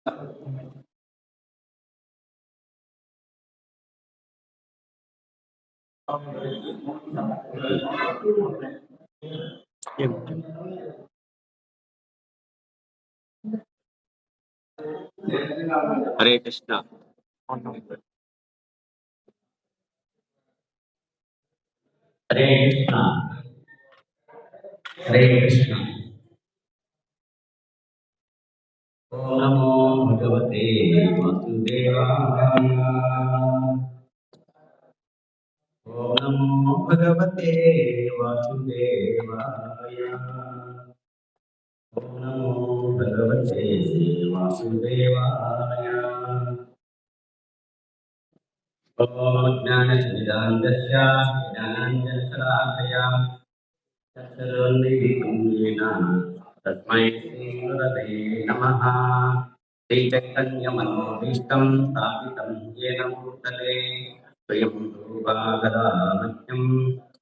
हरे कृष्णा। हरे कृष्णा। हरे कृष्णा। ओम नमो भगवते वासुदेवाय। ओम नमो भगवते वासुदेवाय। ओम नमो भगवते वासुदेवाय। ओम ज्ञानस्मिदानन्दस्य ज्ञानाञ्जनशलाकया चक्षुरुन्मीलितं येन तस्मै श्रीगुरवे नमः। श्रीचैतन्यमनोभीष्टं स्थापितं येन भूतले स्वयं रूपा कदा मह्यं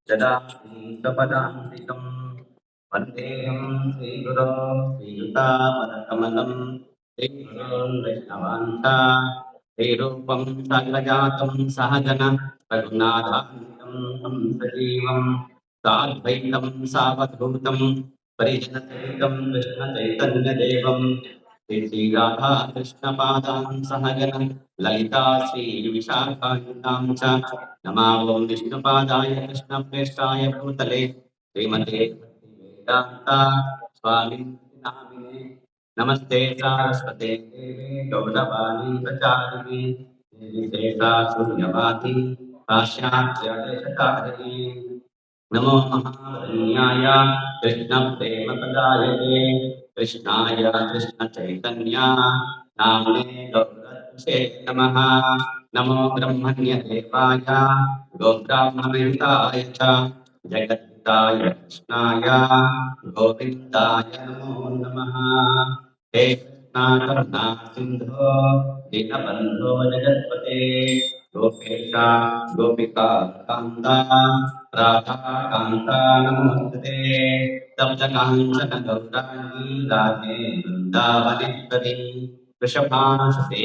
ददाति स्वपदान्तिकम्। वन्देऽहं श्रीगुरो श्रीयुतापदकमलं श्रीगुरोन् वैष्णवांश्च श्रीरूपं साग्रजातं सहजन रघुनाथान्वितं तं सजीवं साद्वैतं सावधूतं परिजनसहितं कृष्णचैतन्यदेवं श्रीराधा कृष्णपादान् सहगन ललिता श्रीविशाखान्वितां च नमामो विष्णुपादाय कृष्णप्रेष्ठाय भूतले श्रीमते वेदान्ता स्वामी नामिने नमस्ते सारस्वते देवे गौरवाणी प्रचारिणे निर्विशेषा शून्यवादी पाश्चात्यदेशतारिणे नमो महावदन्याय कृष्णप्रेमपदायते कृष्णाय कृष्णचैतन्य नाम्ने गौरत्से नमः। नमो ब्रह्मण्यदेवाय गोब्राह्मणहिताय च जगद्धिताय कृष्णाय गोविन्दाय नमो नमः। हे कृष्णा करुणा सिन्धो दीनबन्धो जगत्पते गोपेशा गोपिका कान्ता राधा कान्ता नमोस्तुते। सप्तकाञ्चन गौराङ्गी राधे वृन्दावनेश्वरी वृषभानुसुते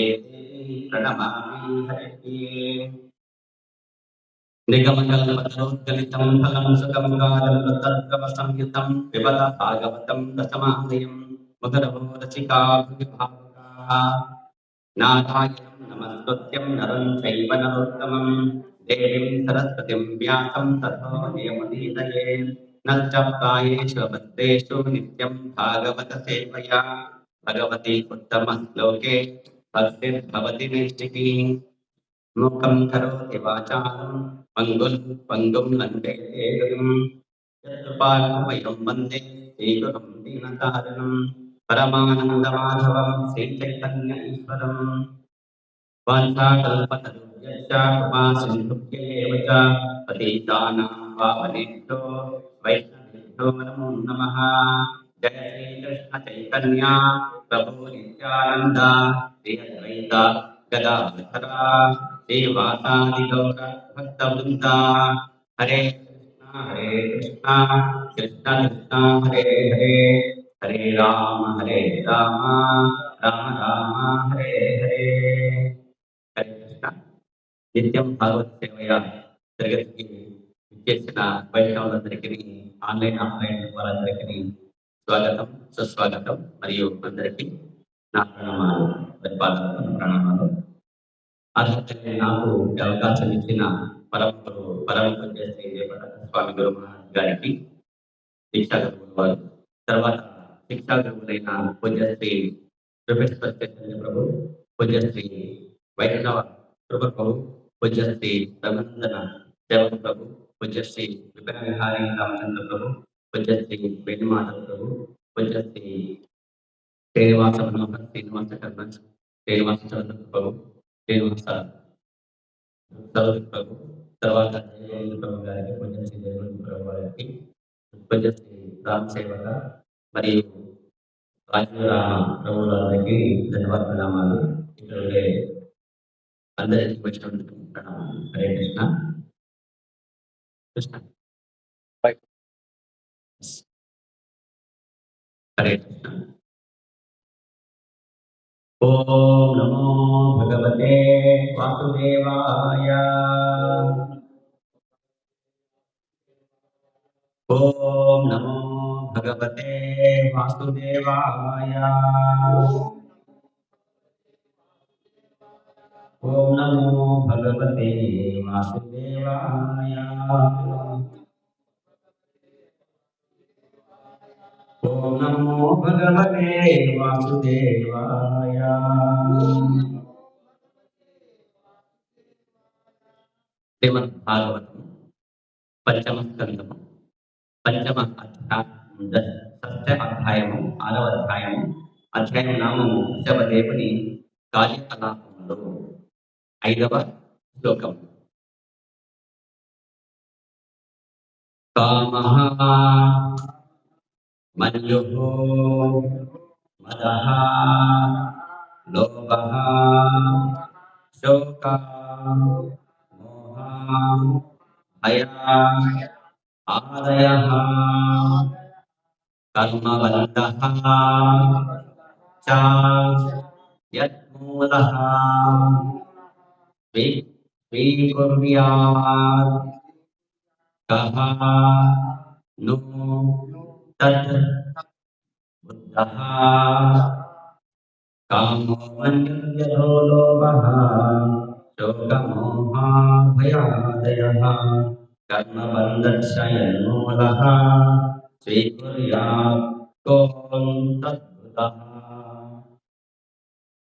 प्रणमामि हरिप्रिये। निगमकल्पतरोद्गलितं फलं सुखमुखादं तत्त्वसंयुतं पिबत भागवतं रसमालयं मुहुरहो रसिका भुविभावुकाः। नारायणं नमस्कृत्यं नरं चैव नरोत्तमं देवीं सरस्वतीं व्यासं ततो जयमुदीरये। नश्चाप्तायेषु भद्रेषु नित्यं भागवत सेवया भगवती उत्तमश्लोके भक्तिर्भवति नैष्टिकी। मूकं करोति वाचालं पङ्गुं लङ्घयते गिरिं यत्कृपालमयं वन्दे श्रीगुरुं दीनतारिणं परमानन्दमाधवं श्रीचैतन्य ईश्वरम्। वाञ्छाकल्पतरुभ्यश्च कृपासिन्धुभ्येव च पतितानां पावनेभ्यो वैष्णवेभ्यो नमो नमः। जय श्रीकृष्ण चैतन्य प्रभु नित्यानन्द श्री अद्वैत गदाधर श्रीवासादि गौर भक्तवृन्द। हरे कृष्णा कृष्ण कृष्ण हरे हरे हरे राम राम राम हरे हरे। హరే కృష్ణ. నిత్యం భాగవత సేవయ తరగతికి విచ్చేసిన వైష్ణవులందరికీ ఆన్లైన్ ఆఫ్లైన్ వారందరికీ స్వాగతం సుస్వాగతం. మరియు అందరికీ నా ప్రణామాలు, పరిపాలన ప్రణామాలు. అర్హతని నాకు ఈ అవకాశం ఇచ్చిన పరమ పూజ్య శ్రీ జయప్రకాశ స్వామి గురు మహారాజ్ గారికి, దీక్షా గురువుల వారు, తర్వాత శిక్షా గురువులైన పూజ్యశ్రీ ప్రొఫెసర్ చైతన్య ప్రభు, పూజ్యశ్రీ వైష్ణవ కృప ప్రభు, పూజ్యశ్రీ రఘునందన దేవ ప్రభు, పూజ్యశ్రీ విపిన విహారీ రామచంద్ర ప్రభు, పూజ్యశ్రీ వేణుమాధవ ప్రభు, పూజ్యశ్రీ శ్రీనివాస మనోహర్ శ్రీనివాస కర్ణ శ్రీనివాస చంద్ర ప్రభు, శ్రీనివాస సరోజ ప్రభు, తర్వాత జయగోవింద ప్రభు గారికి, పూజ్యశ్రీ జయగోవింద ప్రభు గారికి, పూజ్యశ్రీ రామసేవక మరియు రాజరామ ప్రభువులందరికీ ధన్యవాద ప్రణామాలు. ఇక్కడ అందరికీ వచ్చినందుకు ప్రణామాలు. హరే కృష్ణ. కృష్ణ హరే కృష్ణ. ఓం నమో భగవతే వాసుదేవాయ. ఓం నమో భగవతే వాసుదేవాయ. ఓం నమో భగవతే వాసుదేవాయ. ఓం నమో భగవతే వాసుదేవాయ. శ్రీమద్ భాగవతం పంచమ స్కందము పంచమ షష్ఠ అధ్యాయము 6వ అధ్యాయము. అధ్యాయం నామము శివదేవుని కార్యకలాపములు. 5వ శ్లోకం. కామః మన్యుః మదః లోభః శోకః మోహః భయః ఆదయః కర్మబంధః చ యత్మూలః స్వీకుర్యాత్ కః ను తత్ బుద్ధః కామో మన్యుర్యథో లోభః శోకమోహా భయాదయః కర్మబంధక్షయన్మూలః స్వీకుర్యాత్ కోం తద్బుద్ధః.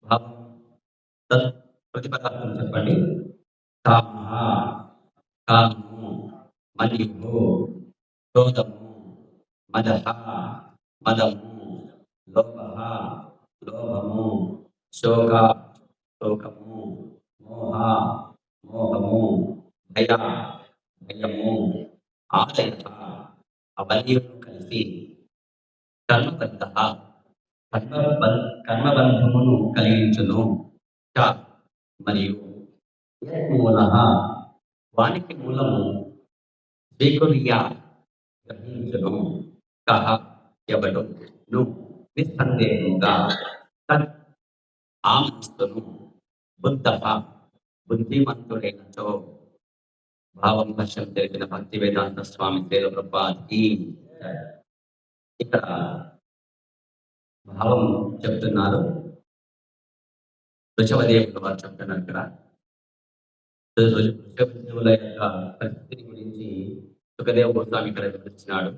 భావం తత్ ప్రతిపదార్థం చెప్పండి. కామః కామము, మన్యుః క్రోధము, మదః మదము, లోభః లోభము, శోక శోకము, మోహ మోహము, భయ భయము, ఆదయః అవన్నీ కలిసి కర్మబంధః కర్మబంధమును కలిగించును. చ మరియు మూలః వానికి మూలము స్వీకుర్యా గ్రహించును. కః ఎవడు ను నిస్సందేహంగా తత్ ఆ మనస్సును బుద్ధః బుద్ధిమంతుడైనచో. భావం భాష్యం తెలిపిన భక్తి వేదాంత స్వామి శ్రీల ప్రభుపాదికి. ఇక్కడ భావం చెప్తున్నారు. వృషభదేవుల వారు చెప్తున్నారు. ఇక్కడ వృషభదేవుల యొక్క పరిస్థితిని గురించి సుఖదేవ గోస్వామి ఇక్కడ వివరించినాడు.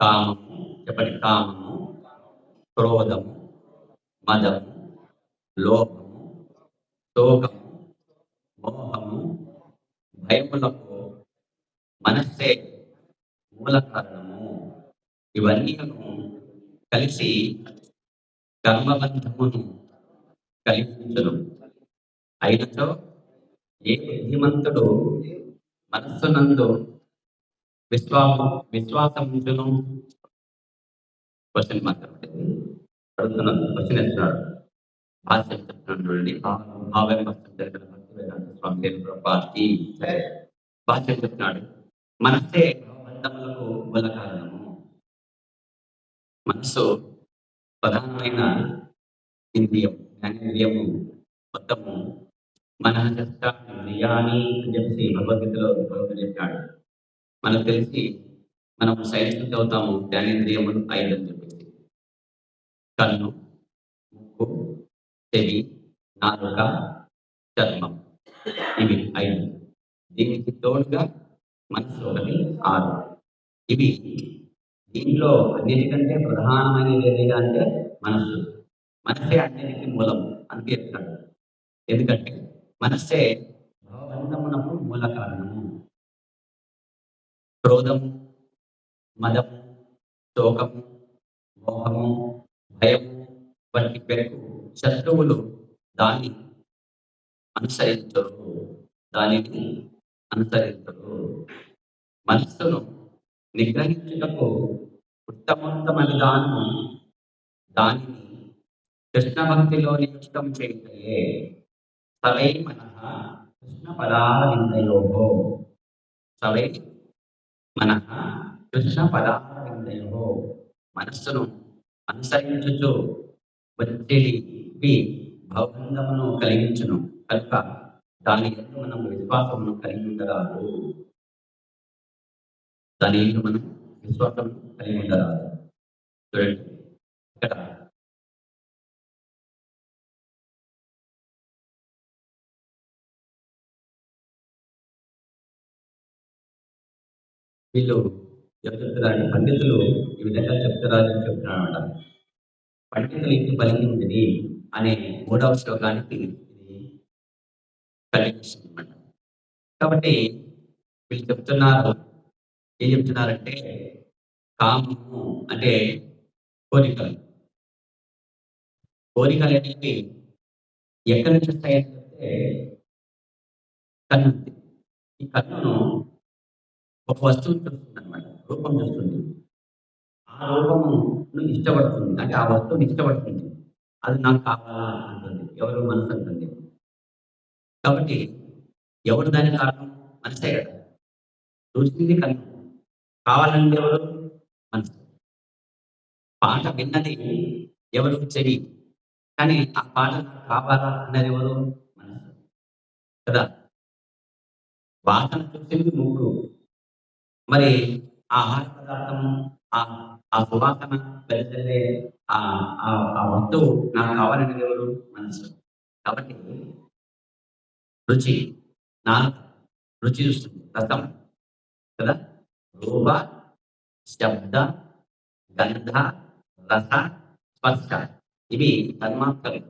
కామము చెప్పండి. కామము, క్రోధము, మదము, లోభము, శోకము, మోహము, భయములకు మనస్సే మూల కారణము. ఇవన్నీ కలిసి కర్మబంధమును కలిగించును. అయినచో ఏ బుద్ధిమంతుడు మనస్సునందు విశ్వాసముంచును. క్వశ్చన్ మాత్రం అడుగుతున్నాను. క్వశ్చన్ ఇస్తున్నాడు. భాష్యం చెప్తున్నాడు. చూడండి. భావం జరిగిన భక్తి వేదాంత స్వామి ప్రభుపాదికి. భాష్యం చెప్తున్నాడు. మనస్సే బంధములకు మూల కారణము. మనస్సు ప్రధానమైన ఇంద్రియం, జ్ఞానేంద్రియము మొత్తము ఇంద్రియాన్ని అని చెప్పి భగవద్గీతలో భగవంతుడు చెప్పాడు. మనకు తెలిసి మనం సైన్స్ చదువుతాము. జ్ఞానేంద్రియములు 5 అని చెప్పేసి. కన్ను, ముక్కు, చెవి, నాలుక, చర్మం. ఇవి 5. దీనికి తోడుగా మనసు ఒకటి 6. ఇవి దీంట్లో అన్నిటికంటే ప్రధానమైనది ఏది అంటే మనస్సు. మనస్సే అన్నిటికీ మూలం అని చెప్తాడు. ఎందుకంటే మనస్సే భావబంధమునకు మూల కారణము. క్రోధము, మదము, శోకము, మోహము, భయము వంటి పెరుగు శత్రువులు దానిని అనుసరించరు. మనస్సును నిగ్రహించుటకు ఉత్తమోత్తమైన దానిని కృష్ణ భక్తిలో నియుక్తం చేయటయే. సవై మనః కృష్ణ పదారవిందయోః. సవై మనః కృష్ణ పదారవిందయోః. మనస్సును అనుసరించుచు వచ్చేవి భవబంధమును కలిగించును కనుక దాని యందు మనం విశ్వాసమును కలిగి ఉండరాదు. దాని యందు మనం విశ్వాసం కలిగి ఉండరాదు. చూడండి ఇక్కడ వీళ్ళు ఎవరు చెప్తున్నారంటే పండితులు ఈ విధంగా చెప్తారని చెప్తున్నారన్నమాట. పండితులు ఇంటి పలికింది అనే 3వ శ్లోకానికి ఇది కలిగిస్తుంది అన్నమాట. కాబట్టి వీళ్ళు చెప్తున్నారు, ఏం చెప్తున్నారంటే కామము అంటే కోరికలు. కోరికలు అనేవి ఎక్కడి నుంచి వస్తాయని చెప్తే కన్ను ఉంది. ఈ కన్నును ఒక వస్తువుని చూస్తుంది అనమాట, రూపం చూస్తుంది. ఆ రూపమును ఇష్టపడుతుంది, అంటే ఆ వస్తువుని ఇష్టపడుతుంది. అది నాకు కావాలా అంటుంది. ఎవరు? మనసు అంటుంది. కాబట్టి ఎవరు దానికి కారణం? మనసే కదా. చూసింది కన్ను, కావాలంటే ఎవరు? మనసు. పాట విన్నది ఎవరు? చెవి. కానీ ఆ పాట నాకు కావాలా అన్నది ఎవరు? మనసు కదా. వాసన చూసింది ముక్కు. మరి ఆహార పదార్థం, ఆ ఆ సువాసన వెదజల్లే ఆ ఆ ఆ వస్తువు నాకు కావాలనేది ఎవరు? మనసు. కాబట్టి రుచి, నాలుక రుచి చూస్తుంది, రసం కదా. రూప, శబ్ద, గంధ, రస, స్పర్శ ఇవి తన్మాత్రలు.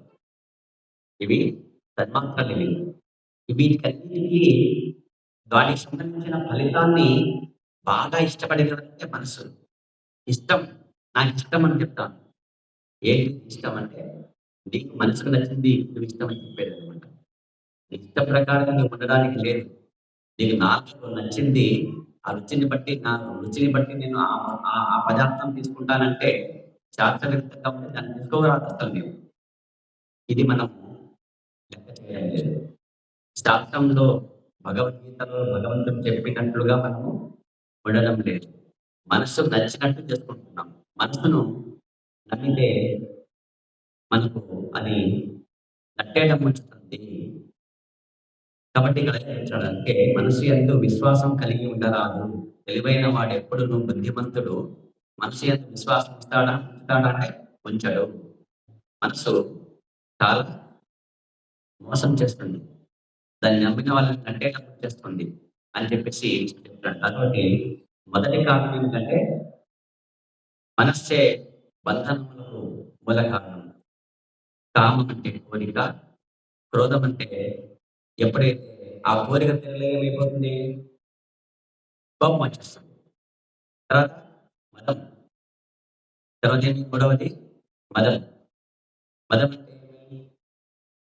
ఇవి తన్మాత్రలు. వీటికన్నిటికీ వాటికి సంబంధించిన ఫలితాన్ని బాగా ఇష్టపడేదంటే మనసు. ఇష్టం, నాకు ఇష్టం అని చెప్తాను. ఏంటి ఇష్టం అంటే, నీకు మనసుకు నచ్చింది నువ్వు ఇష్టం అని చెప్పేది అనమాట. ఇష్ట ప్రకారం నువ్వు ఉండడానికి లేదు. నీకు నాకు నచ్చింది, ఆ రుచిని బట్టి, నా రుచిని బట్టి నేను ఆ పదార్థం తీసుకుంటానంటే శాస్త్రవేత్తగా ఉంటే దాన్ని తీసుకోరాదు అసలు నేను. ఇది మనం లెక్క చేయడం లేదు. శాస్త్రంలో, భగవద్గీతలో భగవంతుడు చెప్పినట్లుగా మనము ఉండడం లేదు. మనసు నచ్చినట్టు చేసుకుంటున్నాం. మనసును నమ్మితే మనకు అది నట్టేయడం ఉంచుతుంది. కాబట్టి ఇక్కడ ఏం చెప్తాడంటే మనసు యందు విశ్వాసం కలిగి ఉండరాదు. తెలివైన వాడు ఎప్పుడును బుద్ధిమంతుడు మనసు యందు విశ్వాసం ఉంచుతాడా అంటే ఉంచడు. మనసు చాలా మోసం చేస్తుంది. దాన్ని నమ్మిన వాళ్ళని కట్టేటప్పుడు చేస్తుంది అని చెప్పేసి చెప్తాడు. కాబట్టి మొదటి కారణం ఏమిటంటే మనస్సే బంధనములకు మూల కారణం. కామం అంటే కోరిక, క్రోధం అంటే ఎప్పుడైతే ఆ కోరిక తీరలే ఏమైపోతుంది? కోపం వచ్చేస్తుంది. తర్వాత మదం. తర్వాత ఏంటి? మూడవది మదం. మదం అంటే ఏమి?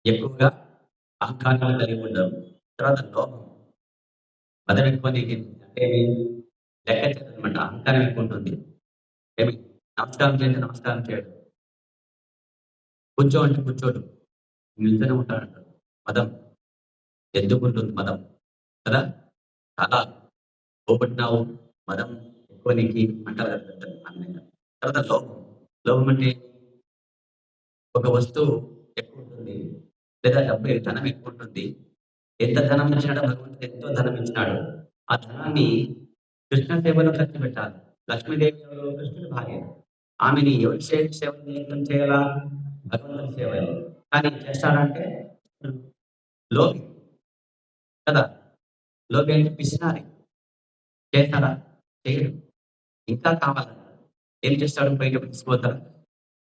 ఎక్కువగా అహంకారాలు కలిగి ఉండడం. తర్వాత లోభం. మదం ఎక్కువ నీకు అంటే ఏమి? లెక్క చేయదనమాట. అహంకారం ఎక్కువ ఉంటుంది. ఏమి? నమస్కారం చేయండి, నమస్కారం చేయడం. కూర్చో అంటే కూర్చోడు, నిల్చొని ఉంటాడంటాడు. మదం. ఎందుకుంటుంది మదం కదా. చాలా పోగొట్టినావు, మదం ఎక్కువ నీకు అంటారు కదా పెద్దలు అందంగా. తర్వాత లోభం. లోభం అంటే ఒక వస్తువు ఎక్కువ ఉంటుంది, లేదా డబ్బు ధనం ఎక్కువ ఉంటుంది. ఎంత ధనం ఇచ్చినాడో భగవంతుడు ఎంతో ధనం ఇచ్చినాడు. ఆ ధనాన్ని కృష్ణ సేవలో ఖర్చు పెట్టాలి. లక్ష్మీదేవి ఎవరు? కృష్ణుడి భార్య. ఆమెని ఎవరి సేవ నిమిత్తం చేయాలా? భగవంతుని సేవలో. కానీ చేస్తాడంటే లోభి కదా. లోభి అంటే పిసినారి. చేస్తాడా? చేయడు. ఇంకా కావాలని ఏం చేస్తాడు? బయట తీసుకోతారా?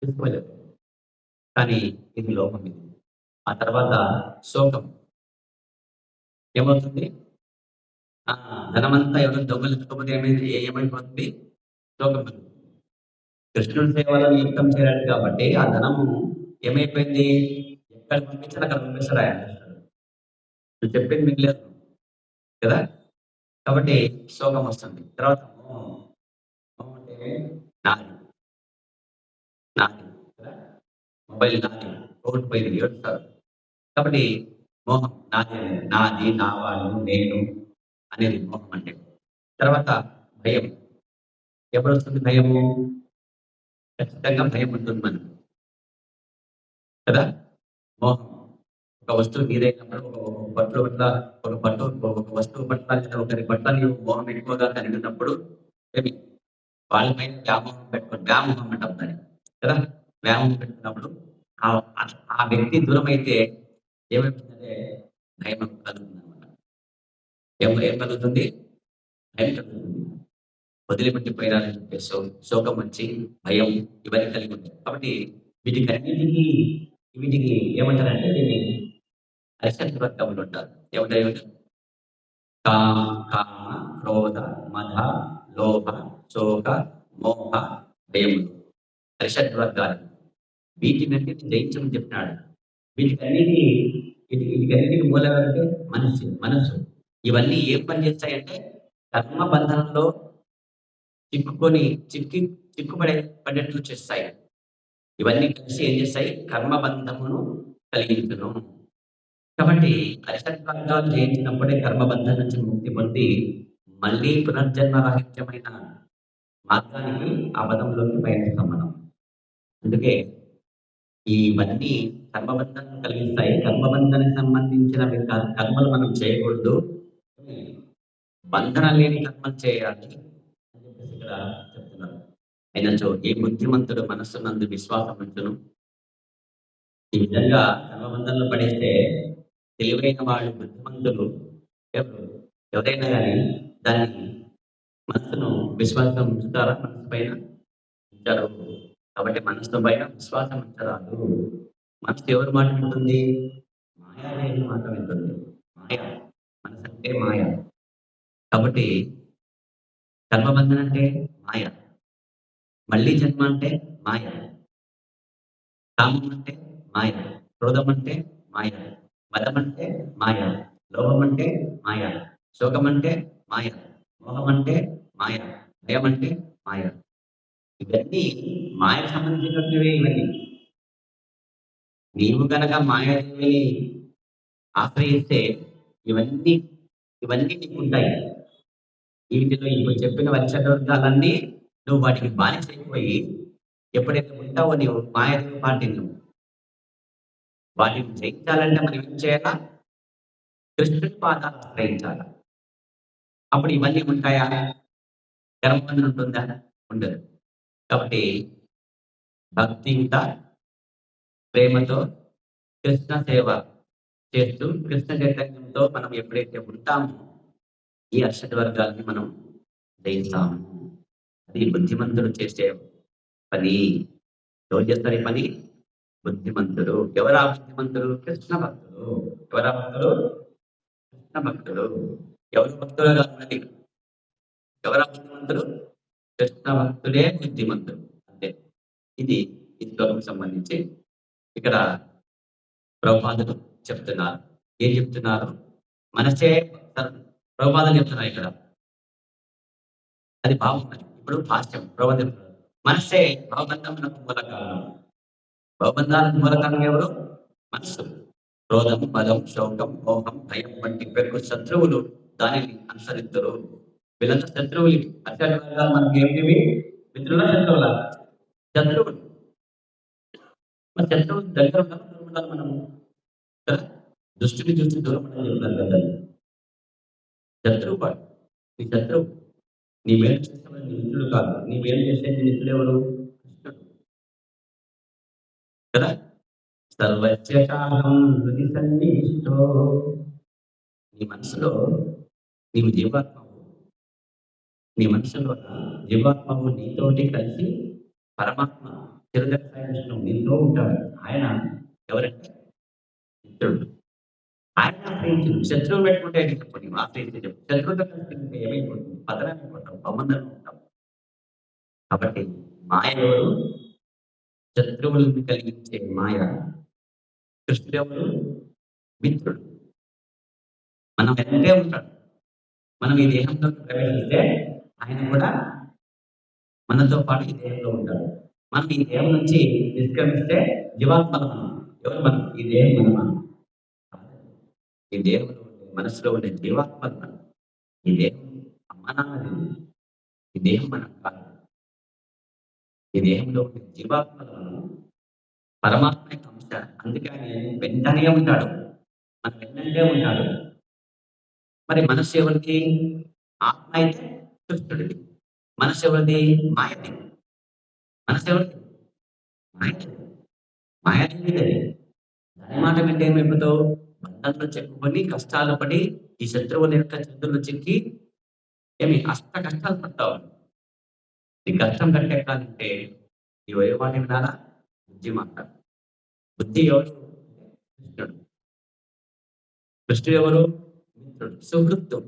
తీసుకోలేదు. కానీ ఇది లోపం ఇది. ఆ తర్వాత శోకం. ఏమవుతుంది? ధనమంతా ఎవరు దొంగలు ఎత్తుకోకపోతే ఏమైపోతుంది? శోకం పెరుగుతుంది. కృష్ణుడి సేవలో నియుక్తం చేయాలి కాబట్టి ఆ ధనము ఏమైపోయింది? ఎక్కడ పంపించాలి అక్కడ పంపిస్తాడు ఆయన. నువ్వు చెప్పింది మిగిలేదు కదా. కాబట్టి శోకం వస్తుంది. తర్వాత మోహం. మోహం అంటే నాది, నాది కదా. మొబైల్ నాది, పోగొట్టుపోయింది ఏడుస్తారు. కాబట్టి మోహం నాది, నాది, నా వాళ్ళు, నేను అనేది మోహం అంటే. తర్వాత భయం. ఎప్పుడు వస్తుంది భయము? ఖచ్చితంగా భయం ఉంటుంది మనకు కదా. మోహం. ఒక వస్తువు నీదైనప్పుడు ఒక పట్ల పట్ల ఒక వస్తువు పట్ల లేదా ఒకరి పట్ల నీవు మోహం ఎక్కువగా కలిగినప్పుడు ఏమి వాళ్ళ పైన వ్యామోహం అంటాం దాన్ని కదా. వ్యామోహం పెట్టుకున్నప్పుడు ఆ ఆ వ్యక్తి దూరం అయితే ఏమైపోతుందంటే భయం కలుగుతుంది అనమాట. ఏం కలుగుతుంది? భయం కలుగుతుంది. వదిలిపెట్టిపోయినారని చెప్పే శోకం వచ్చి భయం ఇవన్నీ కలిగి ఉంటాయి. కాబట్టి వీటికి ఏమంటారంటే దీన్ని అరిషడ్ వర్గములు ఉంటారు. ఏమంటారు? కామ, క్రోధ, మద, లోభ, శోక, మోహ, భయములు అరిషడ్ వర్గాలు. వీటినన్నిటిని జయించమని చెప్పినాడు. వీటికన్నిటి వీటికన్నిటికి మూలం అంటే మనస్సు. ఇవన్నీ ఏం పని చేస్తాయంటే కర్మ బంధనంలో పడేట్లు చేస్తాయి. ఇవన్నీ కలిసి ఏం చేస్తాయి? కర్మబంధమును కలిగించును. కాబట్టి అరిషడ్ వర్గాలు జయించినప్పుడే కర్మబంధం నుంచి ముక్తి పొంది మళ్ళీ పునర్జన్మ రహిత్యమైన మార్గానికి ఆ పదంలోకి పయనిస్తాం మనం. అందుకే ఇవన్నీ కర్మబంధాన్ని కలిగిస్తాయి. కర్మబంధానికి సంబంధించిన కర్మలు మనం చేయకూడదు, బంధన లేని కర్మలు చేయాలి అని చెప్పేసి ఇక్కడ చెప్తున్నారు. అయినచో ఏ బుద్ధిమంతుడు మనస్సునందు విశ్వాసం ఉంచును. ఈ విధంగా కర్మబంధంలో పడేస్తే తెలివైన వాళ్ళు బుద్ధిమంతులు ఎవరైనా కానీ దాన్ని మనసును విశ్వాసం ఉంచుతారా? మనసు పైన ఉంచారు. కాబట్టి మనసు పైన విశ్వాసం ఉంచరాదు. మనసు ఎవరు మాట వింటుంది? మాయాదేవి మాట వింటుంది. మాయ మనసు అంటే మాయ. కాబట్టి కర్మబంధన అంటే మాయ, మళ్ళీ జన్మ అంటే మాయ, కామం అంటే మాయ, క్రోధం అంటే మాయ, మదం అంటే మాయ, లోభం అంటే మాయ, శోకం అంటే మాయ, మోహం అంటే మాయ, భయం అంటే మాయ. ఇవన్నీ మాయకు సంబంధించినటువంటివే. ఇవన్నీ నీవు గనక మాయాదేవిని ఆశ్రయిస్తే ఇవన్నీ నీకు ఉంటాయి. వీటిలో ఇప్పుడు చెప్పిన వర్గాలన్నీ నువ్వు వాటికి బానిస అయిపోయి ఎప్పుడైతే ఉంటావో నీవు మాయాదేవి పార్టీ నువ్వు వాటిని జయించాలంటే మనం ఏం చేయాలా? కృష్ణుడి పాదాలు ఆశ్రయించాల. అప్పుడు ఇవన్నీ ఉంటాయా? కర్మబంధం ఉంటుందా? ఉండదు. కాబట్టి భక్తియుత ప్రేమతో కృష్ణ సేవ చేస్తూ కృష్ణ చైతన్యంతో మనం ఎప్పుడైతే ఉంటామో ఈ అర్షడ్ వర్గాల్ని మనం జయిస్తాము. అది బుద్ధిమంతుడు చేసే పని. ఎవరు చేస్తారు ఈ పని? బుద్ధిమంతుడు. ఎవరా బుద్ధిమంతుడు? కృష్ణ భక్తుడు. ఎవరా భక్తుడు? కృష్ణ భక్తుడు. ఎవరు భక్తులుగా ఉన్నది? ఎవరా బుద్ధిమంతుడు? కృష్ణ భక్తుడే బుద్ధిమంతుడు. అంతే. ఇది ఈ శ్లోకం సంబంధించి ఇక్కడ ప్రభుపాదులు చెప్తున్నారు. ఏం చెప్తున్నారు? మనసే ప్రభుపాదులు చెప్తున్నారు ఇక్కడ. అది బాగుంది. ఇప్పుడు భాష్యం ప్రభుపాదులు చెప్తున్నారు. మనసే భవబంధములకు మూల కారణం. భవబంధాలకు మూల కారణం ఎవరు? మనస్సు. క్రోధం, బలం, శోకం, మోహం, భయం వంటి పెరుగు శత్రువులు దానిని అనుసరిద్దరు. వీళ్ళంతా శత్రువులు. అత్యంత మనకి ఏమిటివి? మిత్రుల శత్రువుల? శత్రువులు. మన శత్రువులు దగ్గర ఉండాలి మనము. దృష్టిని చూసి దూరం ఉండాలని చెప్తారు కదా. శత్రువు వాడు. నీ శత్రువు. నీ మేలు చేసేవాడు నీ మిత్రుడు కాదు. నీ మేలు చేసేది మిత్రుడు ఎవరు? కృష్ణుడు కదా. సర్వస్యకాలం హృది సన్నిహిష్టో. నీ మనసులో నీవు జీవాత్మవు. నీ మనసులో జీవాత్మవు నీతోటి కలిసి పరమాత్మ చిరదర్శనం నీతో ఉంటాడు. ఆయన ఎవరంటే మిత్రుడు. ఆయన ఆశ్రయించు. శత్రువు పెట్టుకుంటే చెప్పండి, ఆశ్రయించి చెప్పు. శత్రువుతో కలిసి ఏమైపోతుంది? పతనమైపోతాం, సంబంధంలో ఉంటాం. కాబట్టి మాయ ఎవరు? శత్రువులను కలిగించే మాయ. కృష్ణుడు ఎవరు? మిత్రుడు. మనం వెంటే ఉంటాడు. మనం ఈ దేహంలో ప్రవేశిస్తే ఆయన కూడా మనతో పాటు ఈ దేహంలో ఉంటాడు. మనం ఈ దేహం నుంచి నిష్క్రమిస్తే జీవాత్మలు మనం. ఎవరు మనం? ఈ దేహం మనం. ఈ దేహంలో ఉండే మనసులో ఉండే జీవాత్మలు మనం. ఈ దేహం అమ్మానాన్నది. ఈ దేహం మనం కాదు. ఈ దేహంలో ఉండే జీవాత్మలు మనం పరమాత్మ యొక్క అంశ అందుకే ఆయన వెంటనే ఉంటాడు. మన వెన్నంటే ఉంటాడు. మరి మనస్సు ఎవరిది? ఆత్మ అయితే కృష్ణుడిది. మనస్సు ఎవరిది? మాయది. మనస్సు ఎవరిది? మాయది. మాయాదేవిదది. దాని మాట వింటే ఏమైపోతావు? బంధంలో చిక్కుకొని, కష్టాలు పడి, ఈ శత్రువుల యొక్క చేతుల్లో చిక్కి అష్ట కష్టాలు పడతావు. ఈ కష్టం కట్టెక్కాలంటే నువ్వు ఏ మాట వినాలా? బుద్ధి మాట. బుద్ధి ఎవరు? కృష్ణుడు. కృష్ణుడు ఎవరు? మిత్రుడు, సుహృత్తు.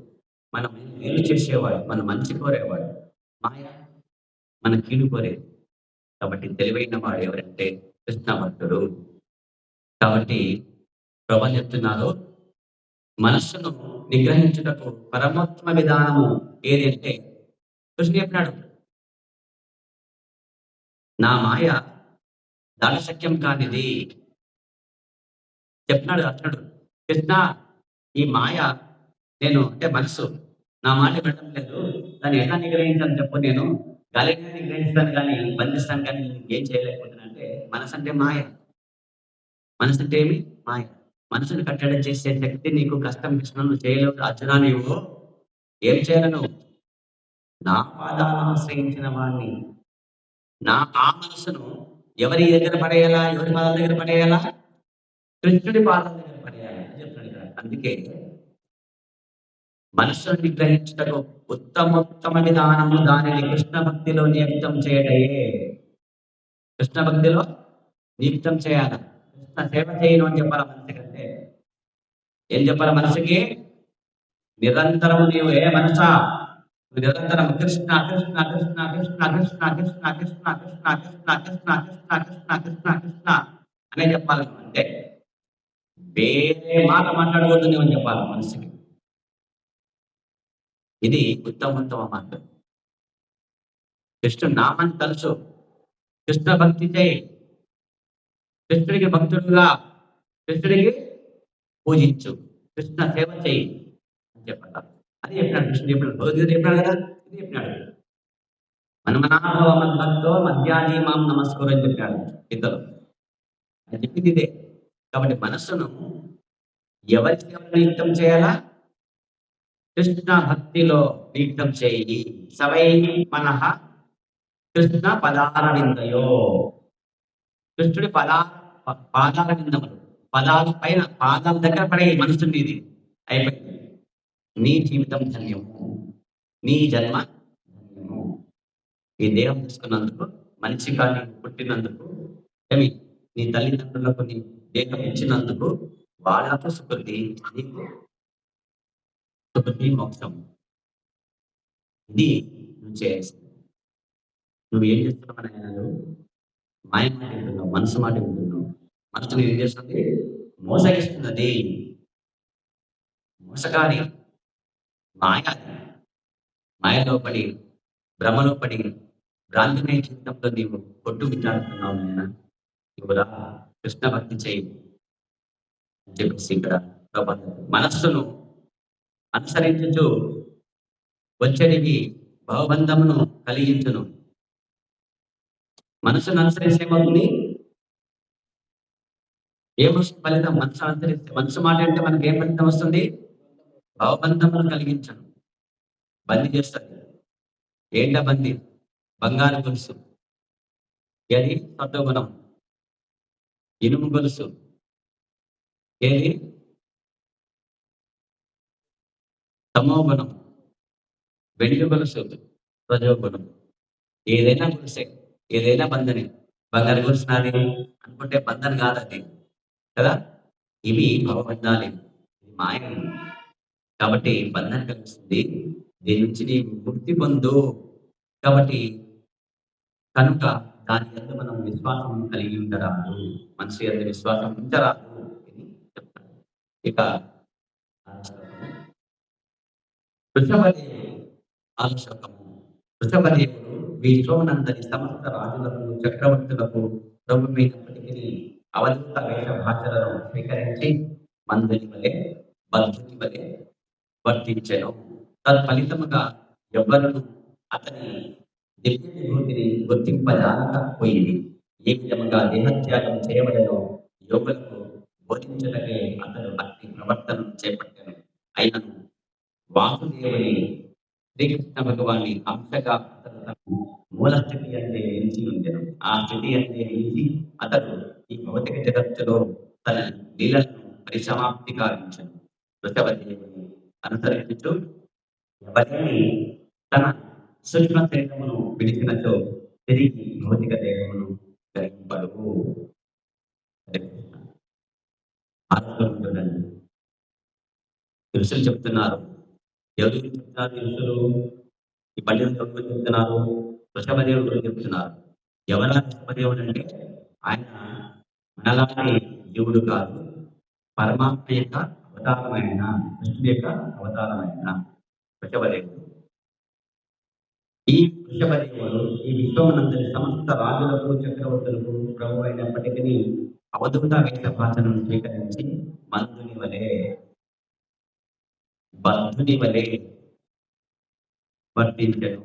మనం మేలు చేసేవాడు, మన మంచి కోరేవాడు. మాయ మన కీడు కోరేది. కాబట్టి తెలివైన వాడు ఎవరంటే కృష్ణ భక్తుడు. కాబట్టి ప్రభు చెప్తున్నారు, మనస్సును నిగ్రహించుటకు పరమోత్తమ విధానము ఏది అంటే కృష్ణుడు చెప్పినాడు, నా మాయ దాటశక్యం కానిది చెప్పినాడు అర్జునుడు. కృష్ణ, ఈ మాయ నేను అంటే మనసు నా మాట వినడం లేదు, దాన్ని ఎలా నిగ్రహించాలని చెప్పు. నేను గాలిని నిగ్రహిస్తాను కానీ బంధిస్తాను కానీ ఏం చేయలేకపోతున్నా అంటే మనసు అంటే మాయ. మనసు అంటే ఏమి? మాయ. మనసును కట్టడి చేసే శక్తి నీకు కష్టం కృష్ణ నువ్వు చేయలేవు అర్జున. నీవు ఏం చేయాలను? నా పాదాలను ఆశ్రయించిన వాడిని, నా ఆ మనసును ఎవరి దగ్గర పడేయాలా? ఎవరి పాదాల దగ్గర పడేయాలా? కృష్ణుడి పాదాల దగ్గర పడేయాలి అని చెప్తాడు ఇక్కడ. అందుకే మనస్సును నిగ్రహించుటకు ఉత్తమోత్తమ విధానము దానిని కృష్ణ భక్తిలో నియుక్తం చేయటయే. కృష్ణ భక్తిలో నియుక్తం చేయాలి. కృష్ణ సేవ చేయను అని చెప్పాల మనసుకంటే. ఏం చెప్పాల మనసుకి? నిరంతరము నీవు ఏ మనసా నిరంతరం కృష్ణ కృష్ణ కృష్ణ కృష్ణ కృష్ణ కృష్ణ కృష్ణ కృష్ణ కృష్ణ కృష్ణ కృష్ణ కృష్ణ కృష్ణ కృష్ణ అనే చెప్పాలి. అంటే వేరే మాట మాట్లాడకూడదు అని చెప్పాలి మనసుకి. ఇది ఉత్తమోత్తమ మార్గం. కృష్ణుడు నామని తలుచు, కృష్ణ భక్తి చేయి, కృష్ణుడికి భక్తుడుగా, కృష్ణుడికి పూజించు, కృష్ణ సేవ చేయి అని చెప్పాలి. అది చెప్పినాడు కృష్ణుడు. చెప్పినాడు భగవద్గీత చెప్పినాడు కదా, ఇది చెప్పినాడు. మనమనాభవ మద్భక్తో మధ్యాహ్ని మాం నమస్కారం అని చెప్పినాడు ఇద్దరు. అని చెప్పింది ఇదే. కాబట్టి మనస్సును ఎవరి సేవలు నియుక్తం చేయాలా? కృష్ణ భక్తిలో నియుక్తం చేయి. సవై మనః కృష్ణ పదాల విందయో. కృష్ణుడి పాదాల విందములు, పదాల పైన పాదాల దగ్గర పడే మనసు నీది అయిపోయింది. నీ జీవితం ధన్యము, నీ జన్మ ధన్యము. ఈ దేహం తీసుకున్నందుకు, మనిషిగా నీకు పుట్టినందుకు, ఏమి నీ తల్లిదండ్రులకు నీ దేహం ఇచ్చినందుకు వాళ్ళకు సుకృతి, నీకు సుకృతి మోక్షం. ఇది నువ్వు చేయాల్సింది. నువ్వు ఏం చేస్తున్నావు? మాయ మాట వింటున్నావు, మనసు మాట వింటున్నావు. మనసుని ఏం చేస్తుంది? మోసగిస్తున్నది. మోసగారి మాయ. మాయలో పడి, భ్రమలో పడి, భ్రాంతిమయ జీవితంలో నీవు కొట్టు విచారుతున్నావు. నాయన నువ్వు రా, కృష్ణ భక్తి చేయి అని చెప్పేసి ఇక్కడ మనస్సును అనుసరించు వచ్చేటికి భవబంధమును కలిగించును. మనసును అనుసరిస్తే ఏమవుతుంది? ఏమొస్తుంది ఫలితం? మనసు అనుసరిస్తే, మనసు మాట అంటే మనకి ఏం ఫలితం వస్తుంది? భవబంధమును కలిగించను, బందీ చేస్తుంది. ఏంట బందీ? బంగారు గొలుసు, ఏది? సత్వగుణం. ఇనుము గొలుసు, ఏది? తమోగుణం. వెండి గొలుసు, రజోగుణం. ఏదైనా గొలుసే, ఏదైనా బంధనే. బంగారు గొలుసు నాది అనుకుంటే బంధన కాదు అది కదా. ఇవి భవబంధాలు, ఇది మాయ. కాబట్టి బంధన కలిగిస్తుంది. దీని నుంచి నీ ముక్తి పొందు. కాబట్టి కనుక దాని యందు మనం విశ్వాసం కలిగి ఉండరాదు, మనసు యందు విశ్వాసం ఉంచరాదు అని చెప్తారు. ఇక వృషభదేవుడు ఆలోచకము. వృషభదేవుడు విశ్వమునందరి సమస్త రాజులకు, చక్రవర్తులకు ప్రభుత్వమైనప్పటికీ అవధూత వేష భాషలను స్వీకరించి మందుని వలె, బద్ధుని వలె వర్తించెను. తత్ఫలితముగా ఎవరు అతని దివ్య విభూతిని గుర్తింపజాలకపోయింది. ఏ విధముగా దేహత్యాగం చేయబడనో యోగులకు బోధించటకే అతడు అట్టి ప్రవర్తనను చేపట్టాను. అయినను వాసుదేవుని శ్రీకృష్ణ భగవాని అంశగా అతడు తన మూల స్థితి అంటే నిలిచి ఉండెను. ఆ స్థితి అంటే నిలిచి అతడు ఈ భౌతిక జగత్తులో తన లీలలను పరిసమాప్తి గావించెను. వృషభదేవుని అనుసరించుచు ఎవరిని తన సూక్ష్మ శరీరమును విడిచినచో తిరిగి భౌతిక దేహమును గ్రహింపడు. ఆలోచన ఋషులు చెప్తున్నారు. ఎవరు చెప్తున్నారు ఋషులు? ఈ పల్లెలు ఎవరు చెప్తున్నారు? వృషభదేవుడు గురించి చెప్తున్నారు. ఎవరా వృషభదేవుడు అంటే ఆయన మనలాంటి జీవుడు కాదు, పరమాత్మ యొక్క అవతారమైన కృష్ణుడి యొక్క అవతారమైన వృషభదేవుడు. ఈ వృషభదేవుడు ఈ విశ్వమునందరి సమస్త రాజులకు చక్రవర్తులకు ప్రభు అయినప్పటికీ అవధూత వేష భాషను స్వీకరించి మందుని వలె బంధుని వలె వర్తించను.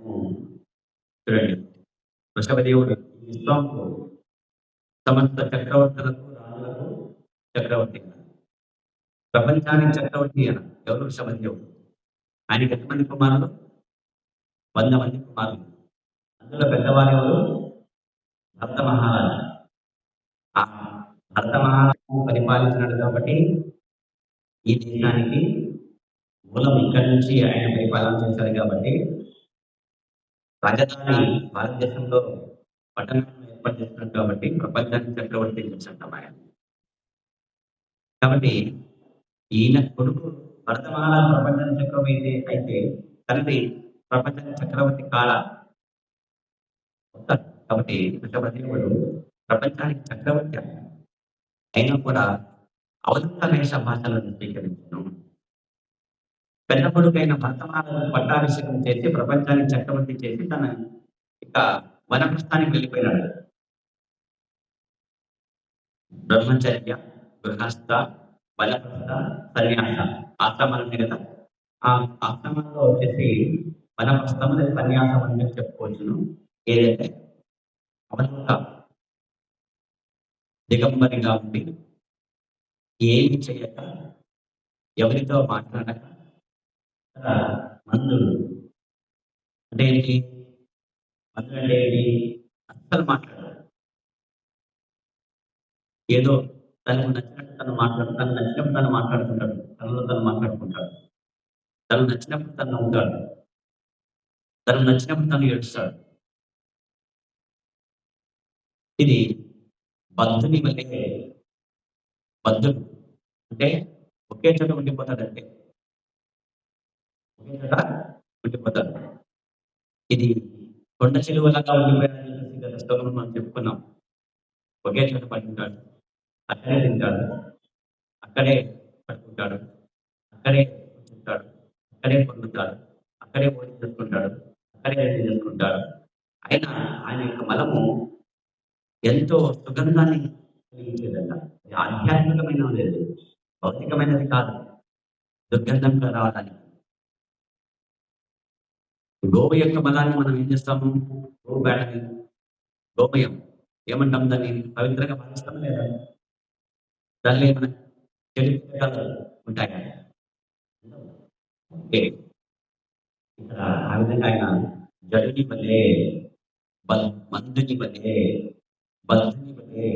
చూడండి, వృషభదేవుడు ఈ విశ్వంకు సమస్త చక్రవర్తులకు రాజులకు చక్రవర్తి, ప్రపంచానికి చక్రవర్తి అన ఎవరు? వృషభదేవుడు. ఆయనకి ఎంతమంది కుమారులు? 100 మంది కుమారులు. అందులో పెద్దవారు ఎవరు? భరత మహారాజు. ఆ భరత మహారాజు పరిపాలించినాడు కాబట్టి ఈ దేశానికి మూలం ఇక్కడి నుంచి ఆయన పరిపాలన చేశారు కాబట్టి రాజధాని భారతదేశంలో పట్టణం ఏర్పాటు చేస్తున్నారు కాబట్టి ప్రపంచానికి చక్రవర్తి చేస్తుంటాం ఆయన. కాబట్టి ఈయన కొడుకు భరత మహారాజు ప్రపంచానికి చక్రవర్తి అయితే తండ్రి ప్రపంచానికి చక్రవర్తి కాడా? కాబట్టి వృషభదేవుడు ప్రపంచానికి చక్రవర్తి అయినా కూడా అవధూత వేష భాషలను స్వీకరించను. పెద్ద కొడుకైన భరత మహారాజు పట్టాభిషేకం చేసి ప్రపంచానికి చక్రవర్తి చేసి తన ఇక వనప్రస్థానికి వెళ్ళిపోయినాడు. బ్రహ్మచర్య, గృహస్థ, వనప్రస్థ, సన్యాస ఆశ్రమాలు ఉన్నాయి కదా. ఆ ఆశ్రమంలో వచ్చేసి వనప్రస్థము లేదా సన్యాసం అని చెప్పుకోవచ్చును. ఏదైతే అవధూత దిగంబరిగా ఉండి ఏమి చేయక ఎవరితో మాట్లాడక మందులు అంటే ఏంటి? మందులు అంటే ఏంటి? అస్సలు మాట్లాడారు. ఏదో తనకు నచ్చినట్టు తను నచ్చినప్పుడు తను మాట్లాడుకుంటాడు, తనలో తను మాట్లాడుకుంటాడు, తను నచ్చినప్పుడు తను ఉంటాడు, తను నచ్చినప్పుడు తను ఏడుస్తాడు. ఇది బద్ధుని వల్లే. బద్ధుడు అంటే ఒకే చోట ఉండిపోతాడంటే ఒకే చోట ఉండిపోతాడు. ఇది కొండ చెలువలాగా ఉండిపోయాడని గత శ్లోకంలో మనం చెప్పుకున్నాం. ఒకే చోట పడుకుంటాడు, అక్కడే తింటాడు, అక్కడే పడుకుంటాడు, అక్కడే కూర్చుంటాడు, అక్కడే పొందుతాడు, అక్కడే భోజనం చేసుకుంటాడు, అక్కడే రెడీ చేసుకుంటాడు. అయినా ఆయన యొక్క మలము ఎంతో సుగంధాన్ని కలిగించేదట. ఆధ్యాత్మికమైనది లేదు, భౌతికమైనది కాదు, దుర్గంధంగా రావడానికి. గోవు యొక్క బలాన్ని మనం ఏం చేస్తాము? గోవు బేడని, గోమయం ఏమంటాం దాన్ని? పవిత్రంగా భావిస్తాం లేదా? దానిలో ఏమైనా చెడు ఉంటాయి. ఇక్కడ ఆ విధంగా ఆయన జడుని వల్లే, మందుని వల్లే, బద్ధుని వల్లే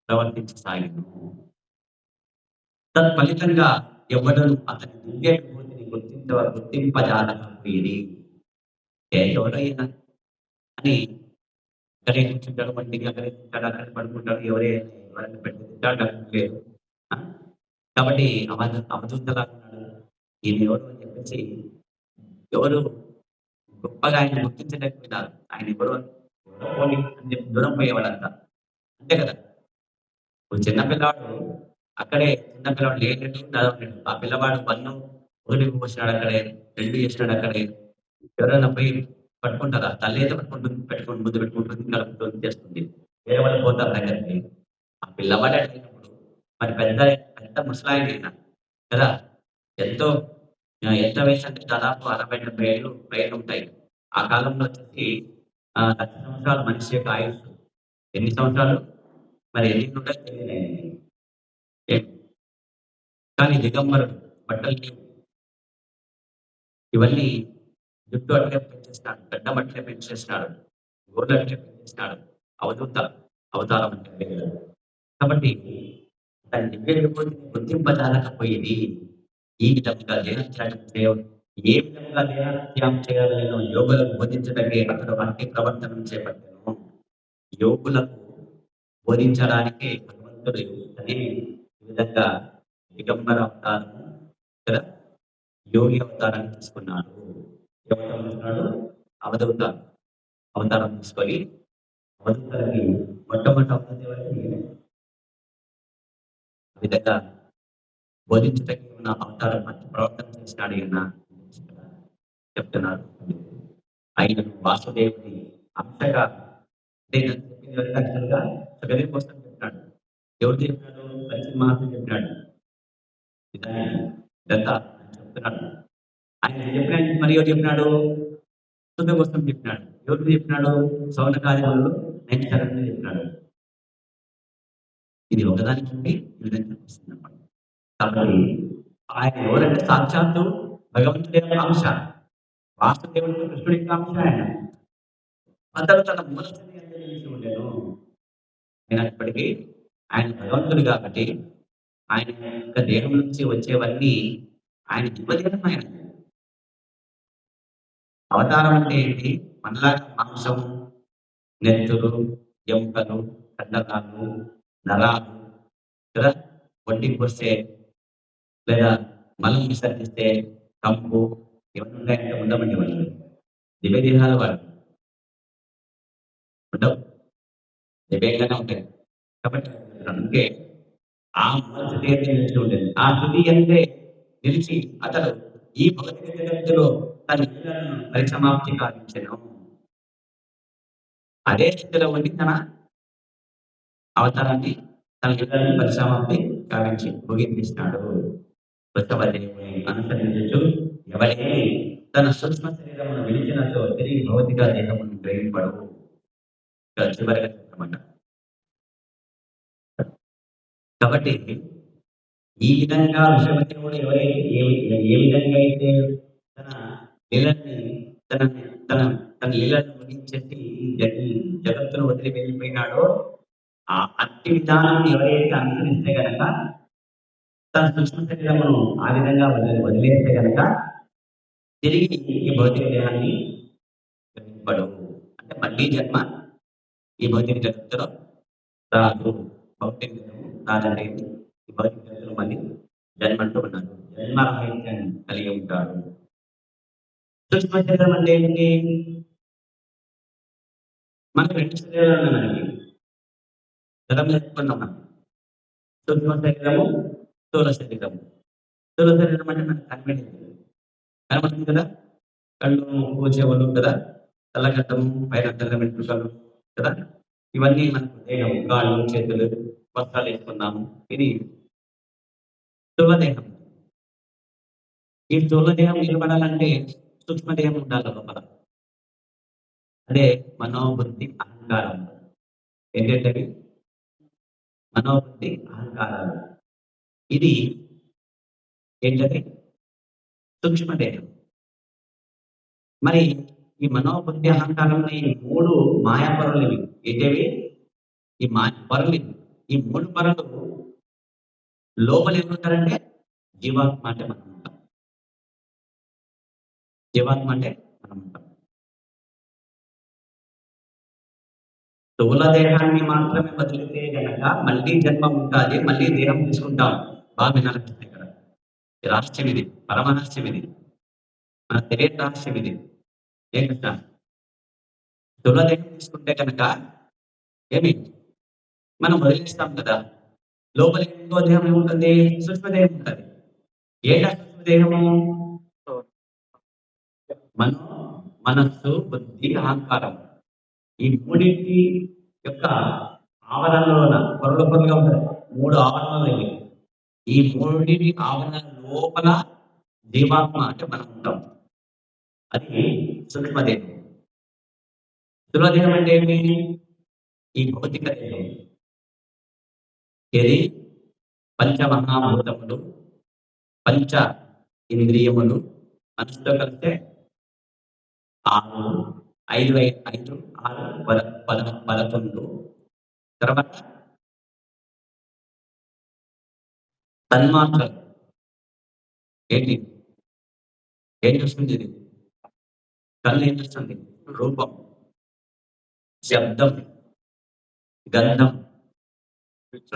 ప్రవర్తించసాగాను. తత్ఫలితంగా ఎవడను అతని దివ్య విభూతిని గుర్తింపజాలకపోయేది. ఎవరైనా అని అక్కడే కూర్చుంటాడు, వంటికి అక్కడే తింటాడు, అక్కడే పడుకుంటాడు, ఎవరైనా పెట్టి తింటాడు లేదు. కాబట్టి అవధూతలాగా ఉన్నాడు ఈయన ఎవరు అని చెప్పేసి ఎవరు గొప్పగా ఆయన గుర్తించలేకపోయినారు. ఆయన ఎవరు పోని అని చెప్పి దూరం పోయేవాళ్ళంతా, అంతే కదా. ఒక చిన్నపిల్లవాడు అక్కడే, చిన్నపిల్లవాడు లేడు చదవలేడు. ఆ పిల్లవాడు 1 పోసినాడు అక్కడే, 2 చేసినాడు అక్కడే. ఎవరైనా పోయి పట్టుకుంటారా? తల్లి అయితే పట్టుకుంటుంది, ముద్దు పెట్టుకుంటుంది, కలుపుతుంది, చేస్తుంది. వేరే వాళ్ళు పోతారు దగ్గరికి. ఆ పిల్లవాడు అడిగినప్పుడు మరి పెద్ద పెద్ద ముసలాయన కదా, ఎంత వయసు అంటే దాదాపు 60-70 ఏళ్ళు పైన ఉంటాయి. ఆ కాలంలో వచ్చేసి 1,00,000 సంవత్సరాల మనిషి యొక్క ఆయుష్ ఎన్ని సంవత్సరాలు? మరి ఎన్ని ఉంటాయో తెలియదు ఆయనకి. ఏం కానీ దిగంబరుడు, బట్టలు లేవు. ఇవన్నీ జుట్టు అట్లే పెంచేసినాడు, గడ్డం అట్లే పెంచేసినాడు, గోర్లు అట్లే పెంచేసినాడు. అవధూత అవతారం అంటే అదే కదా. కాబట్టి తన దివ్య విభూతిని గుర్తింపజాలకపోయేది. ఈ విధంగా దేహత్యాగం ఏ విధంగా దేహత్యాగం చేయాలనో యోగులకు బోధించటకే అతడు అట్టి ప్రవర్తనం చేపట్టాను. యోగులకు బోధించడానికే భగవంతుడు అనే విధంగా దిగంబర అవతారము కదా, యోగి అవతారాన్ని తీసుకున్నాడు. ఎవరు తీసుకున్నాడు? అవధూత అవతారం తీసుకొని అవధూతలకి మొట్టమొదటి అవతారం ఎవరికి? ఆ విధంగా బోధించటకి ఉన్న అవతారం మంచి ప్రవర్తన చేసినాడు ఈయన చెప్తున్నారు. ఆయన వాసుదేవుని అంశగా అంటే చెప్పింది వరకు యాక్చువల్గా సగదే కోసం చెప్పినాడు. ఎవరు చెప్పినాడు? పరిచయ మహాత్మ చెప్పినాడు. ఇదంతా చెప్తున్నాడు. ఆయన చెప్పిన మరి ఎవరు చెప్పినాడు? సుఖ కోసం చెప్పినాడు. ఎవరు చెప్పినాడు? సౌనకార్యంలో నైతికరంగా చెప్పినాడు. ఇది ఒకదానికి ఈ విధంగా వస్తుంది అన్నమాట. కాబట్టి ఆయన ఎవరంటే సాక్షాత్తు భగవంతుడి యొక్క అంశ, వాసుదేవుడు కృష్ణుడి యొక్క అంశ. ఆయన అతడు తన మూల స్థితి అంటే తెలిసి ఉండేను. అయినప్పటికీ ఆయన భగవంతుడు కాబట్టి ఆయన యొక్క దేహం నుంచి వచ్చేవన్నీ ఆయన దివ్యదేహం. ఆయన అవతారం అంటే ఏంటి? మనలాగా మాంసం, నెత్తురు, ఎముకలు, కండరాలు, నరాలు కదా, ఒంటికి వస్తే లేదా మలం విసర్జిస్తే కంపు ఇవన్నీ ఉంటాయంటే ఉండమండి. వాళ్ళు దివ్యదేహాలు వాళ్ళు ఉండవు, దివ్యంగానే ఉంటాయి. కాబట్టి అందుకే ఆ మూల స్థితి అంటే నిలిచి ఉండేది. ఆ స్థితి అంటే నిలిచి అతడు ఈ భౌతిక జగత్తులో తన లీలలను పరిసమాప్తి కావించను. అదే స్థితిలో ఉండి తన అవతారాన్ని, తన లీలలను పరిసమాప్తి కావించి ముగింపిస్తాడు. వృషభదేవుని అనుసరించు ఎవరైతే తన సూక్ష్మ శరీరమును విడిచినచో తిరిగి భౌతిక దేహమును గ్రహింపడు. చివరిగా చెప్పమాట. కాబట్టి ఈ విధంగా వృషభదేవుడు ఎవరైతే ఏ విధంగా అయితే తన లీలని తన తన తన లీలను ముగించేసి ఈ జగత్తును వదిలి వెళ్ళిపోయినాడో ఆ అట్టి విధానాన్ని ఎవరైతే అనుసరిస్తే గనక, తన సూక్ష్మ శరీరమును ఆ విధంగా వదిలేస్తే గనక తిరిగి ఈ భౌతిక దేహాన్ని గ్రహింపడు. అంటే మళ్ళీ జన్మ ఈ భౌతిక జగత్తులో రాదు. భౌతిక దేహము రాదంటే ఈ భౌతిక జగత్తులో మళ్ళీ జన్మంటూ ఉన్నాడు, జన్మరాహిత్యాన్ని కలిగి ఉంటాడు. సూక్ష్మ శరీరం అంటే ఏంటి? మనకు రెండు శరీరాలు మనకి గతం చెప్పుకున్నాం మనం. సూక్ష్మ శరీరము, స్థూల శరీరము. స్థూల శరీరం అంటే మనకు కనబడుతుంది కదా, కళ్ళు, ముక్కు, చెవులు కదా, తల్లగడ్డము, పైన తెల్ల వెంట్రుకలు కదా, ఇవన్నీ మనకు దేహం, కాళ్ళు, చేతులు, వస్త్రాలు వేసుకున్నాము. ఇది స్థూలదేహం. ఈ స్థూలదేహం నిలబడాలంటే సూక్ష్మదేహం ఉండాలి లోపల. అదే మనోబుద్ధి అహంకారం. ఏంటంటే మనోబుద్ధి అహంకారాలు. ఇది ఏంటంటే సూక్ష్మదేహం. మరి ఈ మనోబుద్ధి అహంకారంలో ఈ మూడు మాయా పొరలు ఇవి. ఏంటవి? ఈ పొరలు. ఈ మూడు పొరలు లోపల ఏమంటారంటే జీవాత్మ అంటే మనం ఉంటాం. జీవాత్మ అంటే మనం ఉంటాం. స్థూల దేహాన్ని మాత్రమే వదిలితే గనక మళ్ళీ జన్మ ఉంటుంది, మళ్ళీ దేహం తీసుకుంటాం. బాగా వినాలనిపిస్తుంది ఇక్కడ. రహస్యం ఇది, పరమరహస్యం ఇది, మన తెలియని రహస్యం ఇది. ఏం కృష్ణ? స్థూల దేహం తీసుకుంటే కనుక ఏమి మనం వదిలిస్తాం కదా, లోపల ఇంకో దేహం ఏముంటుంది? సూక్ష్మదేహం ఉంటుంది. ఏంటా సూక్ష్మదేహము? మనస్సు, బుద్ధి, అహంకారం. ఈ మూడింటి యొక్క ఆవరణలో పొరలుగా ఉంటాయి. మూడు ఆవరణలు ఇవి. ఈ మూడింటి ఆవరణ లోపల జీవాత్మ అంటే మనం ఉంటాం. అది సూక్ష్మదేహం. స్థూలదేహం అంటే ఏమి? ఈ భౌతిక దేహం. ఏది పంచమహాభూతములు, పంచ ఇంద్రియములు మనసుతో కలిస్తే 6, 5, 5, 6, 11. తర్వాత తన్మాత్రలు ఏంటి? ఏం చూస్తుంది ఇది? కళ్ళు ఏం చూస్తుంది? రూపం, శబ్దం, గంధం,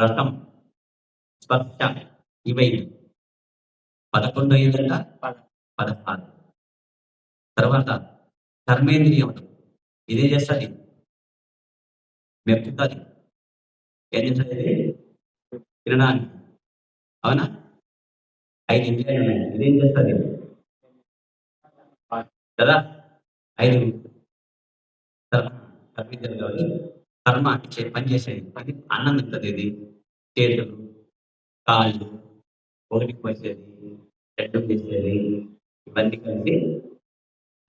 రసం, స్పర్శ. ఇవి 11 అయిందంట, 16. తర్వాత కర్మేంద్రియములు ఇదే చేస్తుంది, మెప్పుతుంది. ఏం చేస్తుంది? తినడానికి. అవునా? 5 ఇంద్రియాలు ఉన్నాయి. ఇదేం చేస్తుంది కదా? 5 కర్మేంద్రియాలు కాబట్టి కర్మ పని చేసేది. అది అన్నం ఇస్తుంది. ఇది చేతులు, కాళ్ళు, ఒకటికి పోసేది, చెడ్డు చేసేది, ఇవన్నీ కలిసి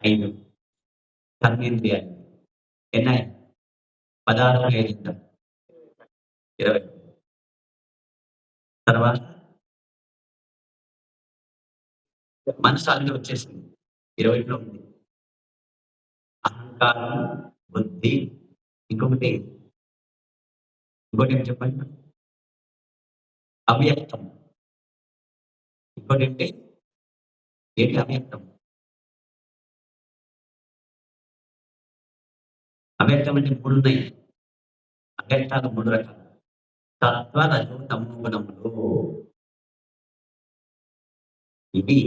5 కర్మేంద్రియాలు. ఎన్నాయి? 16 5 20. తర్వాత మనసు అందులో వచ్చేసింది, 20లో ఉంది. అహంకారం, బుద్ధి, ఇంకొకటి ఏం చెప్పండి? అవ్యక్తం. ఇంకోటి ఏంటి అవ్యక్తం? అవ్యక్తం అంటే 3 ఉన్నాయి. అవ్యక్తాలు 3 రకాలు. సత్వ, రజో, తమో గుణములు. ఇవి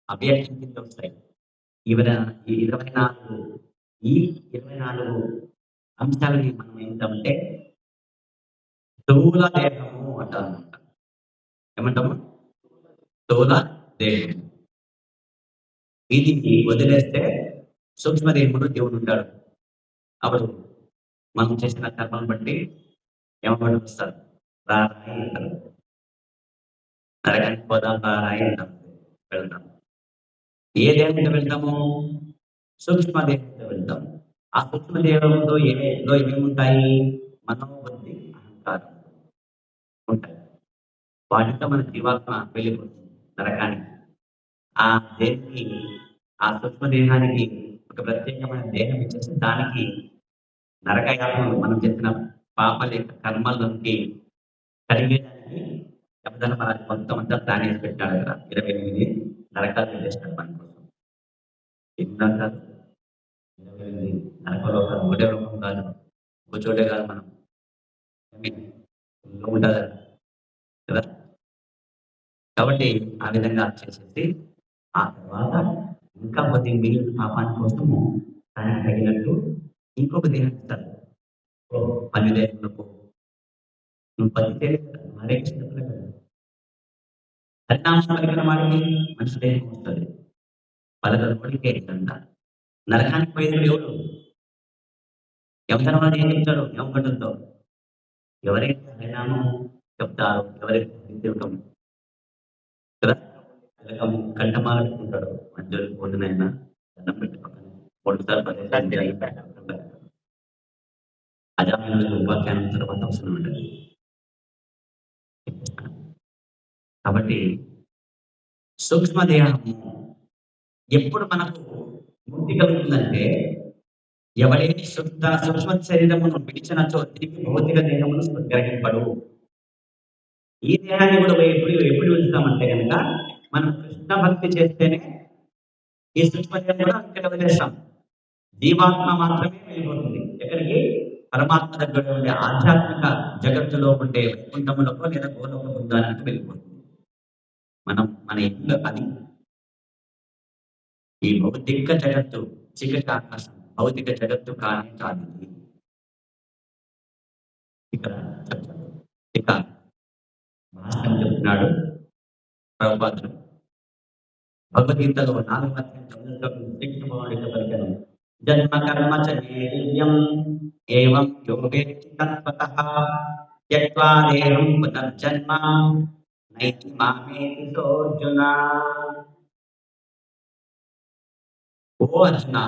అవ్యక్తం కింద వస్తాయి. ఈ 24 అంశాలని మనం ఏంటంటే స్థూల దేహము అంటారు. ఏమంటాము? స్థూల దేహం. ఇది వదిలేస్తే సూక్ష్మదేహంలో దేవుడు ఉంటాడు. అప్పుడు మనం చేసిన కర్మను బట్టి ఏమని వస్తారు? రారాయి అంటారు. నరకానికి పోదాం రారాయి అంటాం, వెళ్తాం. ఏ దేహంతో వెళ్తాము? సూక్ష్మదేహంతో వెళ్తాం. ఆ సూక్ష్మదేహంలో ఏమేమి ఉంటాయి? మనోబుద్ధి, అహంకారం ఉంటాయి. వాటితో మన జీవాత్మ వెళ్ళిపోతుంది నరకానికి. ఆ దేహానికి, ఆ సూక్ష్మదేహానికి ఒక ప్రత్యేకమైన దేహం ఇచ్చేసి దానికి నరకయాత్మలు మనం చేసిన పాపల యొక్క కర్మలకి కడిగేదానికి యమధర్మరాజు మొత్తం అంతా ప్లాన్ వేసి పెట్టాడు కదా. 28 నరకాలు వెళ్ళేస్తాడు మన కోసం. ఎన్ని నరకాలు? 28 నరకలోకాలు. ఒకటే రూపం కాదు, ఒక చోటే కాదు. మనం ఉంటుంది కదా. కాబట్టి ఆ విధంగా చేసేసి ఆ తర్వాత ఇంకా కొద్ది మిగిలిన పాపాని కోసము దానికి తగినట్టు ఇంకొక దేహం ఇస్తారు. 10 దేహంలో నువ్వు 10 చేయలేదు, హరే కృష్ణ కదా. హరినామం కలిగిన వాడికి మంచి దేహం వస్తుంది. పలకలు కొడికే అంట. నరకానికి పోయేది ఎవరు? యమధర్మరాజు ఏం చెప్తాడు? యమగంటలతో ఎవరైతే హరినామం చెప్తారో, ఎవరైతే తిరగం కదా, కంఠమాల పెట్టుకుంటాడు. మధ్యలో పొద్దునైనా దండం పెట్టి పక్కన 3 సార్లు 10 సార్లు అజామైన ఉపాఖ్యానం తర్వాత అవసరం ఉంటుంది. కాబట్టి సూక్ష్మదేహము ఎప్పుడు మనకు ముక్తి కలుగుతుందంటే, ఎవరైతే సూక్ష్మ శరీరమును విడిచినచో తిరిగి భౌతిక దేహమును గ్రహింపడు. ఈ దేహాన్ని కూడా ఎప్పుడు విడుస్తామంటే కనుక మనం కృష్ణ భక్తి చేస్తేనే ఈ సూక్ష్మదేహం కూడా ఇక్కడ వదిలేస్తాం. జీవాత్మ మాత్రమే వెళ్ళిపోతుంది. ఎక్కడికి? పరమాత్మ దగ్గర ఉండే ఆధ్యాత్మిక జగత్తులో ఉండే వైకుంఠములకు లేదా గోలోక బృందానికి వెళ్ళిపోతుంది. మన ఇల్లు అది. ఈ భౌతిక జగత్తు చీకటి ఆకాశం, భౌతిక జగత్తు కానీ కాదు. ఇక్కడ ఇక భాషను చెప్తున్నాడు ప్రభుపాదుడు భగవద్గీతలో 4వ అధ్యాయం జన్మ కర్మ చర్యం ఏవం యోగేతి తత్వతః త్యక్త్వా దేహం పునర్జన్మ నైతి మామేతి సోర్జున. ఓ అర్జున,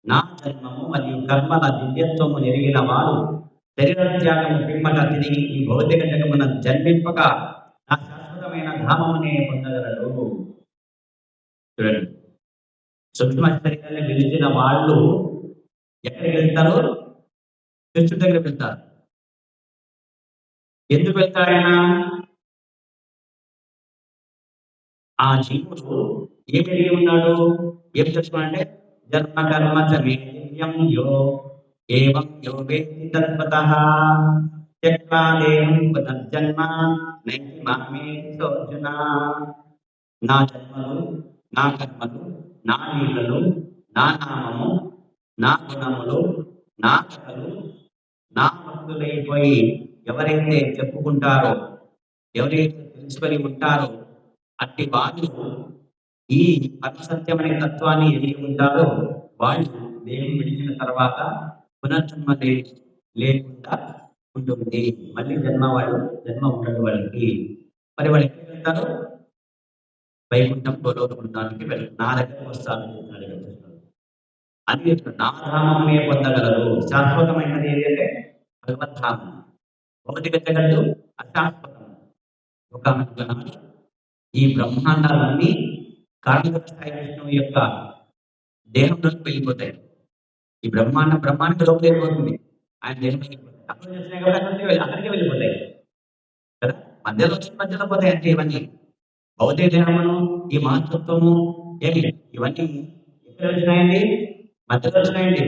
నా జన్మము మరియు కర్మల దివ్యత్వము ఎరిగిన వాడు శరీర త్యాగము పిమ్మట తిరిగి ఈ భౌతిక జగమున జన్మింపక నా శాశ్వతమైన ధామమునే పొందగలడు. చూడండి, సూక్ష్మ శరీరాన్ని పిలిచిన వాళ్ళు ఎక్కడికి వెళ్తారు? కృష్ణుడి దగ్గరికి వెళ్తారు. ఎందుకు వెళ్తారైనా? ఆ జీవుడు ఏం ఎరిగి ఉన్నాడు? ఏం తెలుసుకోవాలంటే జన్మ కర్మ చమేయం యో ఏవం యో వేత్తి తత్వతః త్యక్త్వా దేహం పునర్జన్మ నైతి మామేతి సోర్జున. నా జన్మలు, నా కర్మలు, నా లీలలు, నా నామము, నా గుణములు, నా కథలు, నా భక్తులైపోయి ఎవరైతే చెప్పుకుంటారో, ఎవరైతే తెలుసుకొని ఉంటారో అట్టి వాళ్ళు ఈ పరమసత్యమనే తత్వాన్ని ఎరిగి ఉంటారో వాళ్ళు దేహం విడిచిన తర్వాత పునర్జన్మ లేకుండా ఉంటుంది. మళ్ళీ జన్మ ఉండదు వాళ్ళకి. మరి వాళ్ళు ఎక్కడికి వెళ్తారు? వైకుంఠం గోలోకృతానికి నా దగ్గరకు వస్తాను. అది నా ధామమే పొందగలరు. శాశ్వతమైనది ఏదంటే భగవద్ధామం. భౌతిక జగత్తు అశాశ్వతం. ఒక ఈ బ్రహ్మాండాలన్నీ కారణగత స్థాయి విష్ణువు యొక్క దేహంలోకి వెళ్ళిపోతాయి. ఈ బ్రహ్మాండం లోపల వెళ్ళిపోతుంది. ఆయన దేహం అక్కడికి వెళ్ళిపోతాయి కదా. మధ్యలో పోతాయి. అంటే ఇవన్నీ భౌతిక దేహమును, ఈ మహత్వము ఏమి ఇవన్నీ ఎక్కడ వచ్చినాయండి? మధ్యలో వచ్చినాయండి.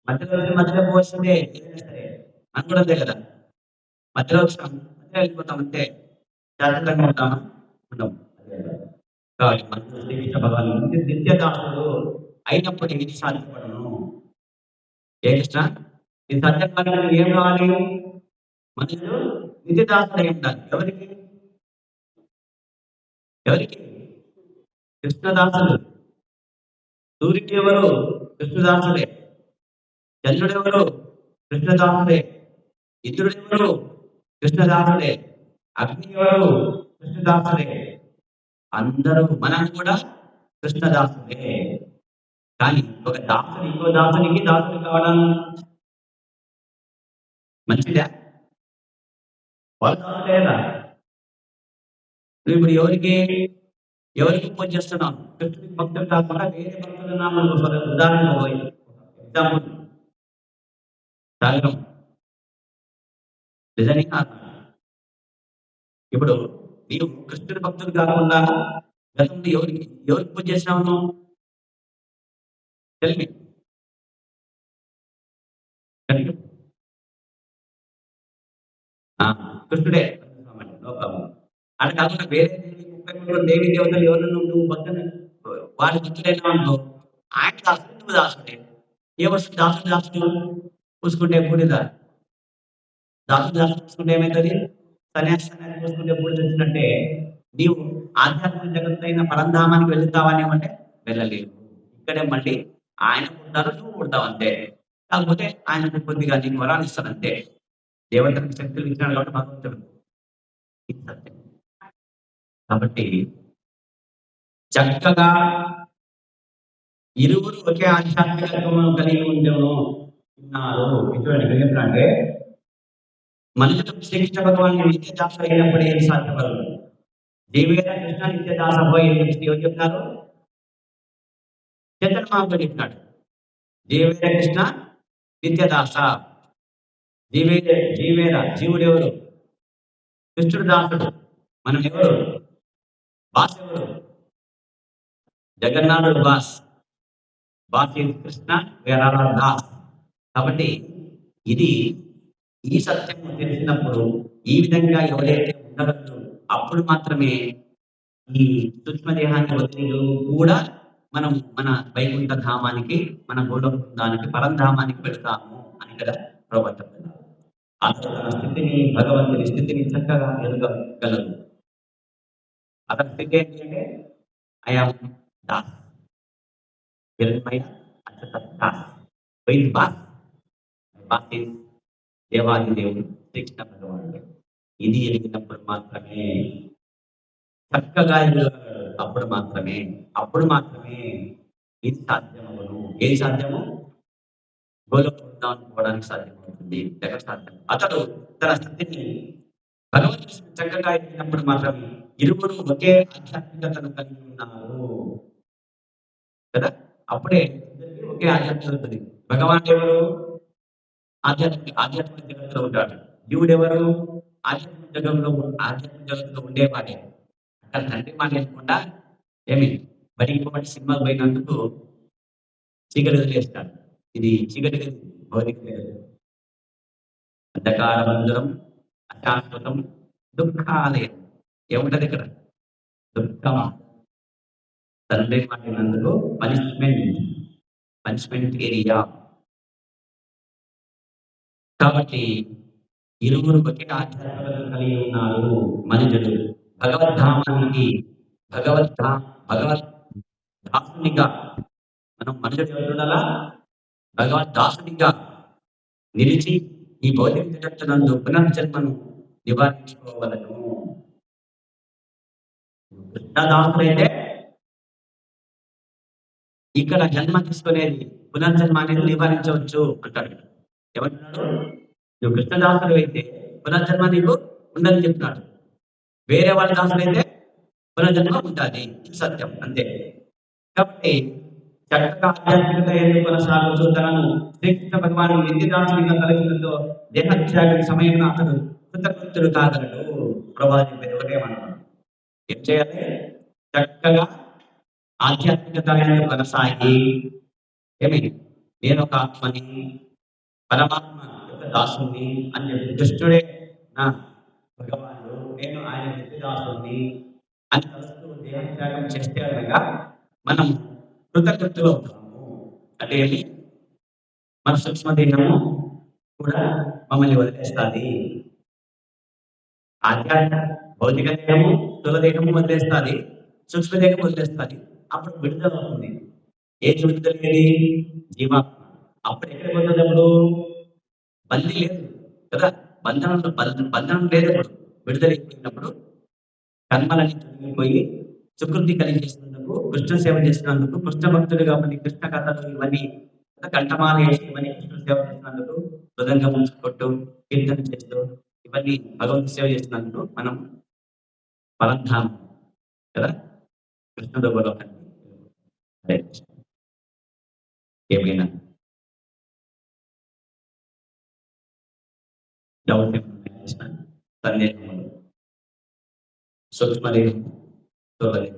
మధ్యలో పోసిందే ఏదైనా సరే మనం కూడా అంతే కదా. మధ్యలో వచ్చినాం, మధ్యలో వెళ్ళిపోతాం. అంటే శాశ్వతంగా ఉంటామా? ఉండవు. కాబట్టి మనుషులు శ్రీకృష్ణ భగవాన్ నిత్యదాసుడు అయినప్పుడు ఇది సాధ్యపడను. ఏ కృష్ణ, ఇది సాధ్యపడాలంటే ఏం కావాలి? మనుషులు నిత్యదాసుడు అయి ఉండాలి. ఎవరికి? కృష్ణదాసుడు. సూర్యుడు ఎవరు? కృష్ణదాసుడే. చంద్రుడు ఎవరు? కృష్ణదాసుడే. ఇంద్రుడు ఎవరు? కృష్ణదాసుడే. అగ్ని ఎవరు? కృష్ణదాసుడే. అందరూ మనం కూడా కృష్ణదాసుడే. కానీ ఒక దాసుడు ఇంకో దాసునికి దాసుడు కావడం మంచిదా? వాళ్ళు దాసుడే కదా. నువ్వు ఇప్పుడు ఎవరికి పూజ చేస్తున్నావు? కృష్ణుడికి భక్తులు కాకుండా వేరే భక్తుల నామాలు. ఉదాహరణ ఎగ్జాంపుల్ సాగరం నిజంగా. ఇప్పుడు నీవు కృష్ణుడి భక్తులు కాకుండా గతంలో ఎవరికి పూజ చేసినావు నువ్వు? తెలివి కృష్ణుడే. అది కాకుండా వేరే 33 దేవి దేవతలు ఎవరు నువ్వు భక్తులు వాడి భక్తుడైనా అనుకో, ఆయన దాసుడు, నువ్వు దాసుడే. ఏ వస్తుంది? దాసుడు పూసుకుంటే బూడిద. దాసుడు పూసుకుంటే ఏమవుతుంది? సన్యాసి పూసుకుంటే బూడిద వచ్చినట్టే నీవు ఆధ్యాత్మిక జగత్తైన పరంధామానికి వెళ్తావని ఏమంటే వెళ్ళలేవు. ఇక్కడే మళ్ళీ ఆయన పుడతారు, నువ్వు పుడతావు అంతే. కాకపోతే ఆయన కొద్దిగా నీకు వరాలు ఇస్తానంతే. దేవతలకు శక్తులు ఇచ్చినాడు కాబట్టి భగవంతుడు. ఇది సత్యం. కాబట్టి చక్కగా ఇరువురు ఒకే ఆధ్యాత్మికత్వము కలిగి ఉండేను ఉన్నారు. చూడండి, అంటే మనుషులకు శ్రీకృష్ణ భగవాన్ నిత్యదాసుడు అయినప్పుడు ఏం సాధ్యపడదు. దేవేర కృష్ణ నిత్యదాస ఎవరు చెప్తున్నారు? చైతన్య మహాప్రభువు చెప్పినాడు. దేవేర కృష్ణ నిత్యదాస. జీవేర జీవుడు ఎవరు? కృష్ణుడు దాసుడు. మనం ఎవరు? బాస్ ఎవరు? జగన్నాథుడు బాస్. కృష్ణ, వేరాల దాస్. కాబట్టి ఇది ఈ సత్యం తెలిసినప్పుడు ఈ విధంగా ఎవరైతే ఉండగలరు అప్పుడు మాత్రమే ఈ సూక్ష్మదేహాన్ని వదిలి కూడా మనం మన వైకుంఠ ధామానికి, మన గోలోకృతానికి, పరంధామానికి వెళ్తాము అని కదా ప్రవర్తిస్తున్నారు. అతను తన స్థితిని, భగవంతుని స్థితిని చక్కగా ఎదగలరు. అతని స్థితి ఏంటి అంటే ఐఆమ్ దాస్. దేవాది దేవుడు శ్రీకృష్ణ భగవానుడు. ఇది ఎదిగినప్పుడు మాత్రమే చక్కగా అప్పుడు మాత్రమే ఇది సాధ్యమవును. ఏది సాధ్యము? గోలోకృతానికి పోవడానికి సాధ్యమవుతుంది. సాధ్యమవుతుంది. ఎక్కడ సాధ్యం? అతడు తన స్థితిని భగవంతుని చక్కగా ఎరిగినప్పుడు మాత్రమే ఇరువురు ఒకే ఆధ్యాత్మికతను కలిగి ఉన్నారు కదా. అప్పుడే ఇద్దరికీ ఒకే ఆధ్యాత్మికత ఉంటుంది. భగవాన్ ఎవరు? ఆధ్యాత్మిక జగత్తులో ఉంటాడు. జీవుడు ఎవరు? ఆధ్యాత్మిక జగత్తులో ఉండేవాడే. అక్కడ తండ్రి మాట లేకుండా ఏమి బడికి పోటీ సినిమాలు పోయినందుకు చీకటి వదిలేస్తాడు. ఇది చీకటి భౌతిక జగత్తు. అంధకారమందురం అశాశ్వతం దుఃఖాలయం. ఏముంటది ఇక్కడ? దుఃఖం. తండ్రి మాటినందుకు పనిష్మెంట్ ఏరియా. కాబట్టి ఇరువురు ఒకే ఆధ్యాత్మికత కలిగి ఉన్నారు మనుషులు. భగవద్ధామానికి దాసునిగా మనం మనుషుడు ఎవరుండాలా? భగవద్దాసునిగా నిలిచి ఈ భౌతిక జగత్తునందు పునర్జన్మను నివారించుకోవలను. కృష్ణదాసులైతే ఇక్కడ జన్మ తీసుకునేది పునర్జన్మ అనేది నివారించవచ్చు అంటాడు. ఏమంటున్నాడు? నువ్వు కృష్ణదాసుడు అయితే పునర్జన్మ నీకు ఉండని చెప్తున్నాడు. వేరే వాళ్ళ దాసుడు అయితే పునర్జన్మ ఉంటుంది. సత్యం అంతే. కాబట్టి చక్కగా ఆధ్యాత్మికత ఎందుకు కొనసాగుతూ తనను శ్రీకృష్ణ భగవాను నిత్యదాసునిగా కలిగినంతో దేహత్యాగం సమయంలో అతడు కృతకృత్యుడు కాగలడు. ప్రభావం చెప్పేది ఒకటేమన్నాడు, ఏం చేయాలి? చక్కగా ఆధ్యాత్మికత కొనసాగి ఏమి నేను ఒక ఆత్మని, పరమాత్మ యొక్క దాసుని అని చెప్పి కృష్ణుడే నా భగవానుడు, నేను ఆయన నిత్యదాసుని అని తలుస్తూ దేహత్యాగం చేస్తే అనగా మనం కృతకృత్యులు అవుతాము. అంటే ఏమి? మన సూక్ష్మదేహము కూడా మమ్మల్ని వదిలేస్తుంది. భౌతిక దేహము స్థూల దేహము వదిలేస్తుంది, సూక్ష్మదేహం వదిలేస్తుంది. అప్పుడు విడుదల అవుతుంది. ఏది విడుదలయ్యేది? జీవాత్మ. అప్పుడు ఎక్కడ పొందప్పుడు బందీ లేదు కదా. బంధనం లేదు. విడుదలైపోయినప్పుడు కర్మలని తొలగిపోయి సుకృతి కలిగేసినందుకు, కృష్ణ సేవ చేసినందుకు, కృష్ణ భక్తుడు కాబట్టి కృష్ణ కథలు ఇవన్నీ కంఠమాల వేసి ఇవన్నీ కృష్ణ సేవ చేసినందుకు, మృదంగం కొట్టు కీర్తన చేస్తూ ఇవన్నీ భగవంతు సేవ చేసినందుకు మనం పరంధామం కదా, కృష్ణుడు గొడవకండి. ఏమైనా డౌట్ సందేహములు, సూక్ష్మదేహం స్థూలదేహం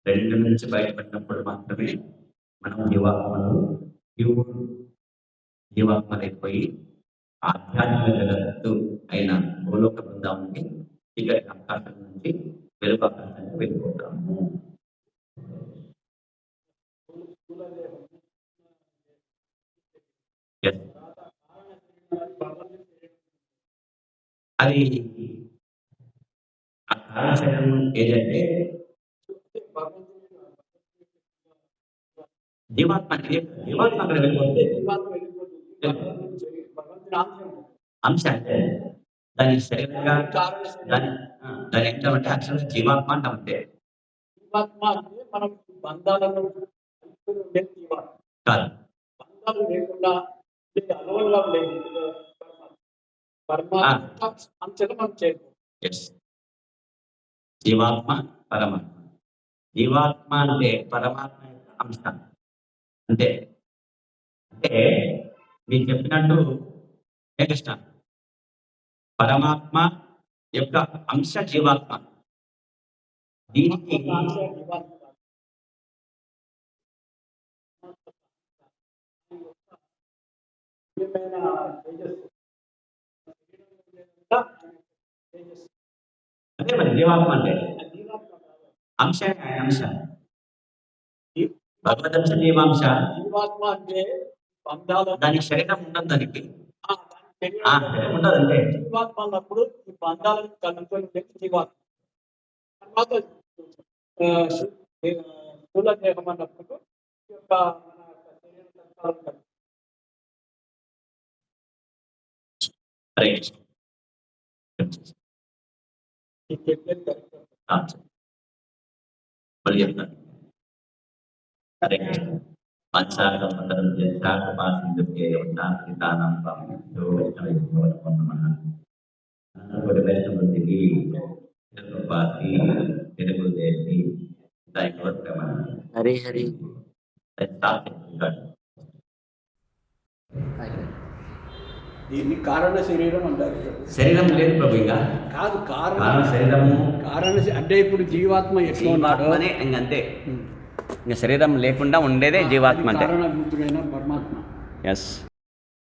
రెండు నుంచి బయటపడినప్పుడు మాత్రమే మనం జీవాత్మలైపోయి ఆధ్యాత్మిక జగత్తు అయిన గోలోక బృందానికి ఇక్కడ ఆకాశం నుంచి వెలుగు ఆకాశానికి వెళ్ళిపోతాము. అది ఆ కారణ శరీరం ఏదంటే జీవాత్మ అక్కడ వెళ్ళిపోతే అంశ అంటే దాని శరీరంగా దాని ఏంటంటే అక్షరం జీవాత్మ అంటామంటే జీవాత్మ అంటే మనం బంధాలను కాదు, బంధాలు లేకుండా అలవల్లా లేదు అంశలు మనం చేయకూడదు. జీవాత్మ పరమాత్మ. జీవాత్మ అంటే పరమాత్మ యొక్క అంశ. అంటే అంటే మీరు చెప్పినట్టు ఏ కృష్ణ పరమాత్మ యొక్క అంశ జీవాత్మ. దీనికి అదే మరి జీవాత్మ అంటే అంశ. అంశ భగవదంశ జీవాంశ. జీవాత్మ అంటే దానికి శరీరం ఉండదు. దానికి ఉండదు. అంటే జీవాత్మ అన్నప్పుడు ఈ బంధాలను కలుపుకొని జీవాత్మ. తర్వాత స్థూల దేహం అన్నప్పుడు యొక్క మళ్ళీ చెప్తాను. పశ్చాత్తాపం చేశాక పాసిందుకే శాంతిదానం పంపించు వైష్ణవుడు వైష్ణవుడికి పార్టీ తెలుగుదేశీ హరి హరి దీన్ని కారణ శరీరం అంటారు. శరీరం లేదు ప్రభు ఇంకా కాదు కారణ కారణ శరీరము కారణ అంటే ఇప్పుడు జీవాత్మ ఎట్లా ఉన్నాడో జీవాత్మనే ఇంకంతే ఇంకా శరీరం లేకుండా ఉండేదే జీవాత్మ అంటే కారణభూతుడైన పరమాత్మ. ఎస్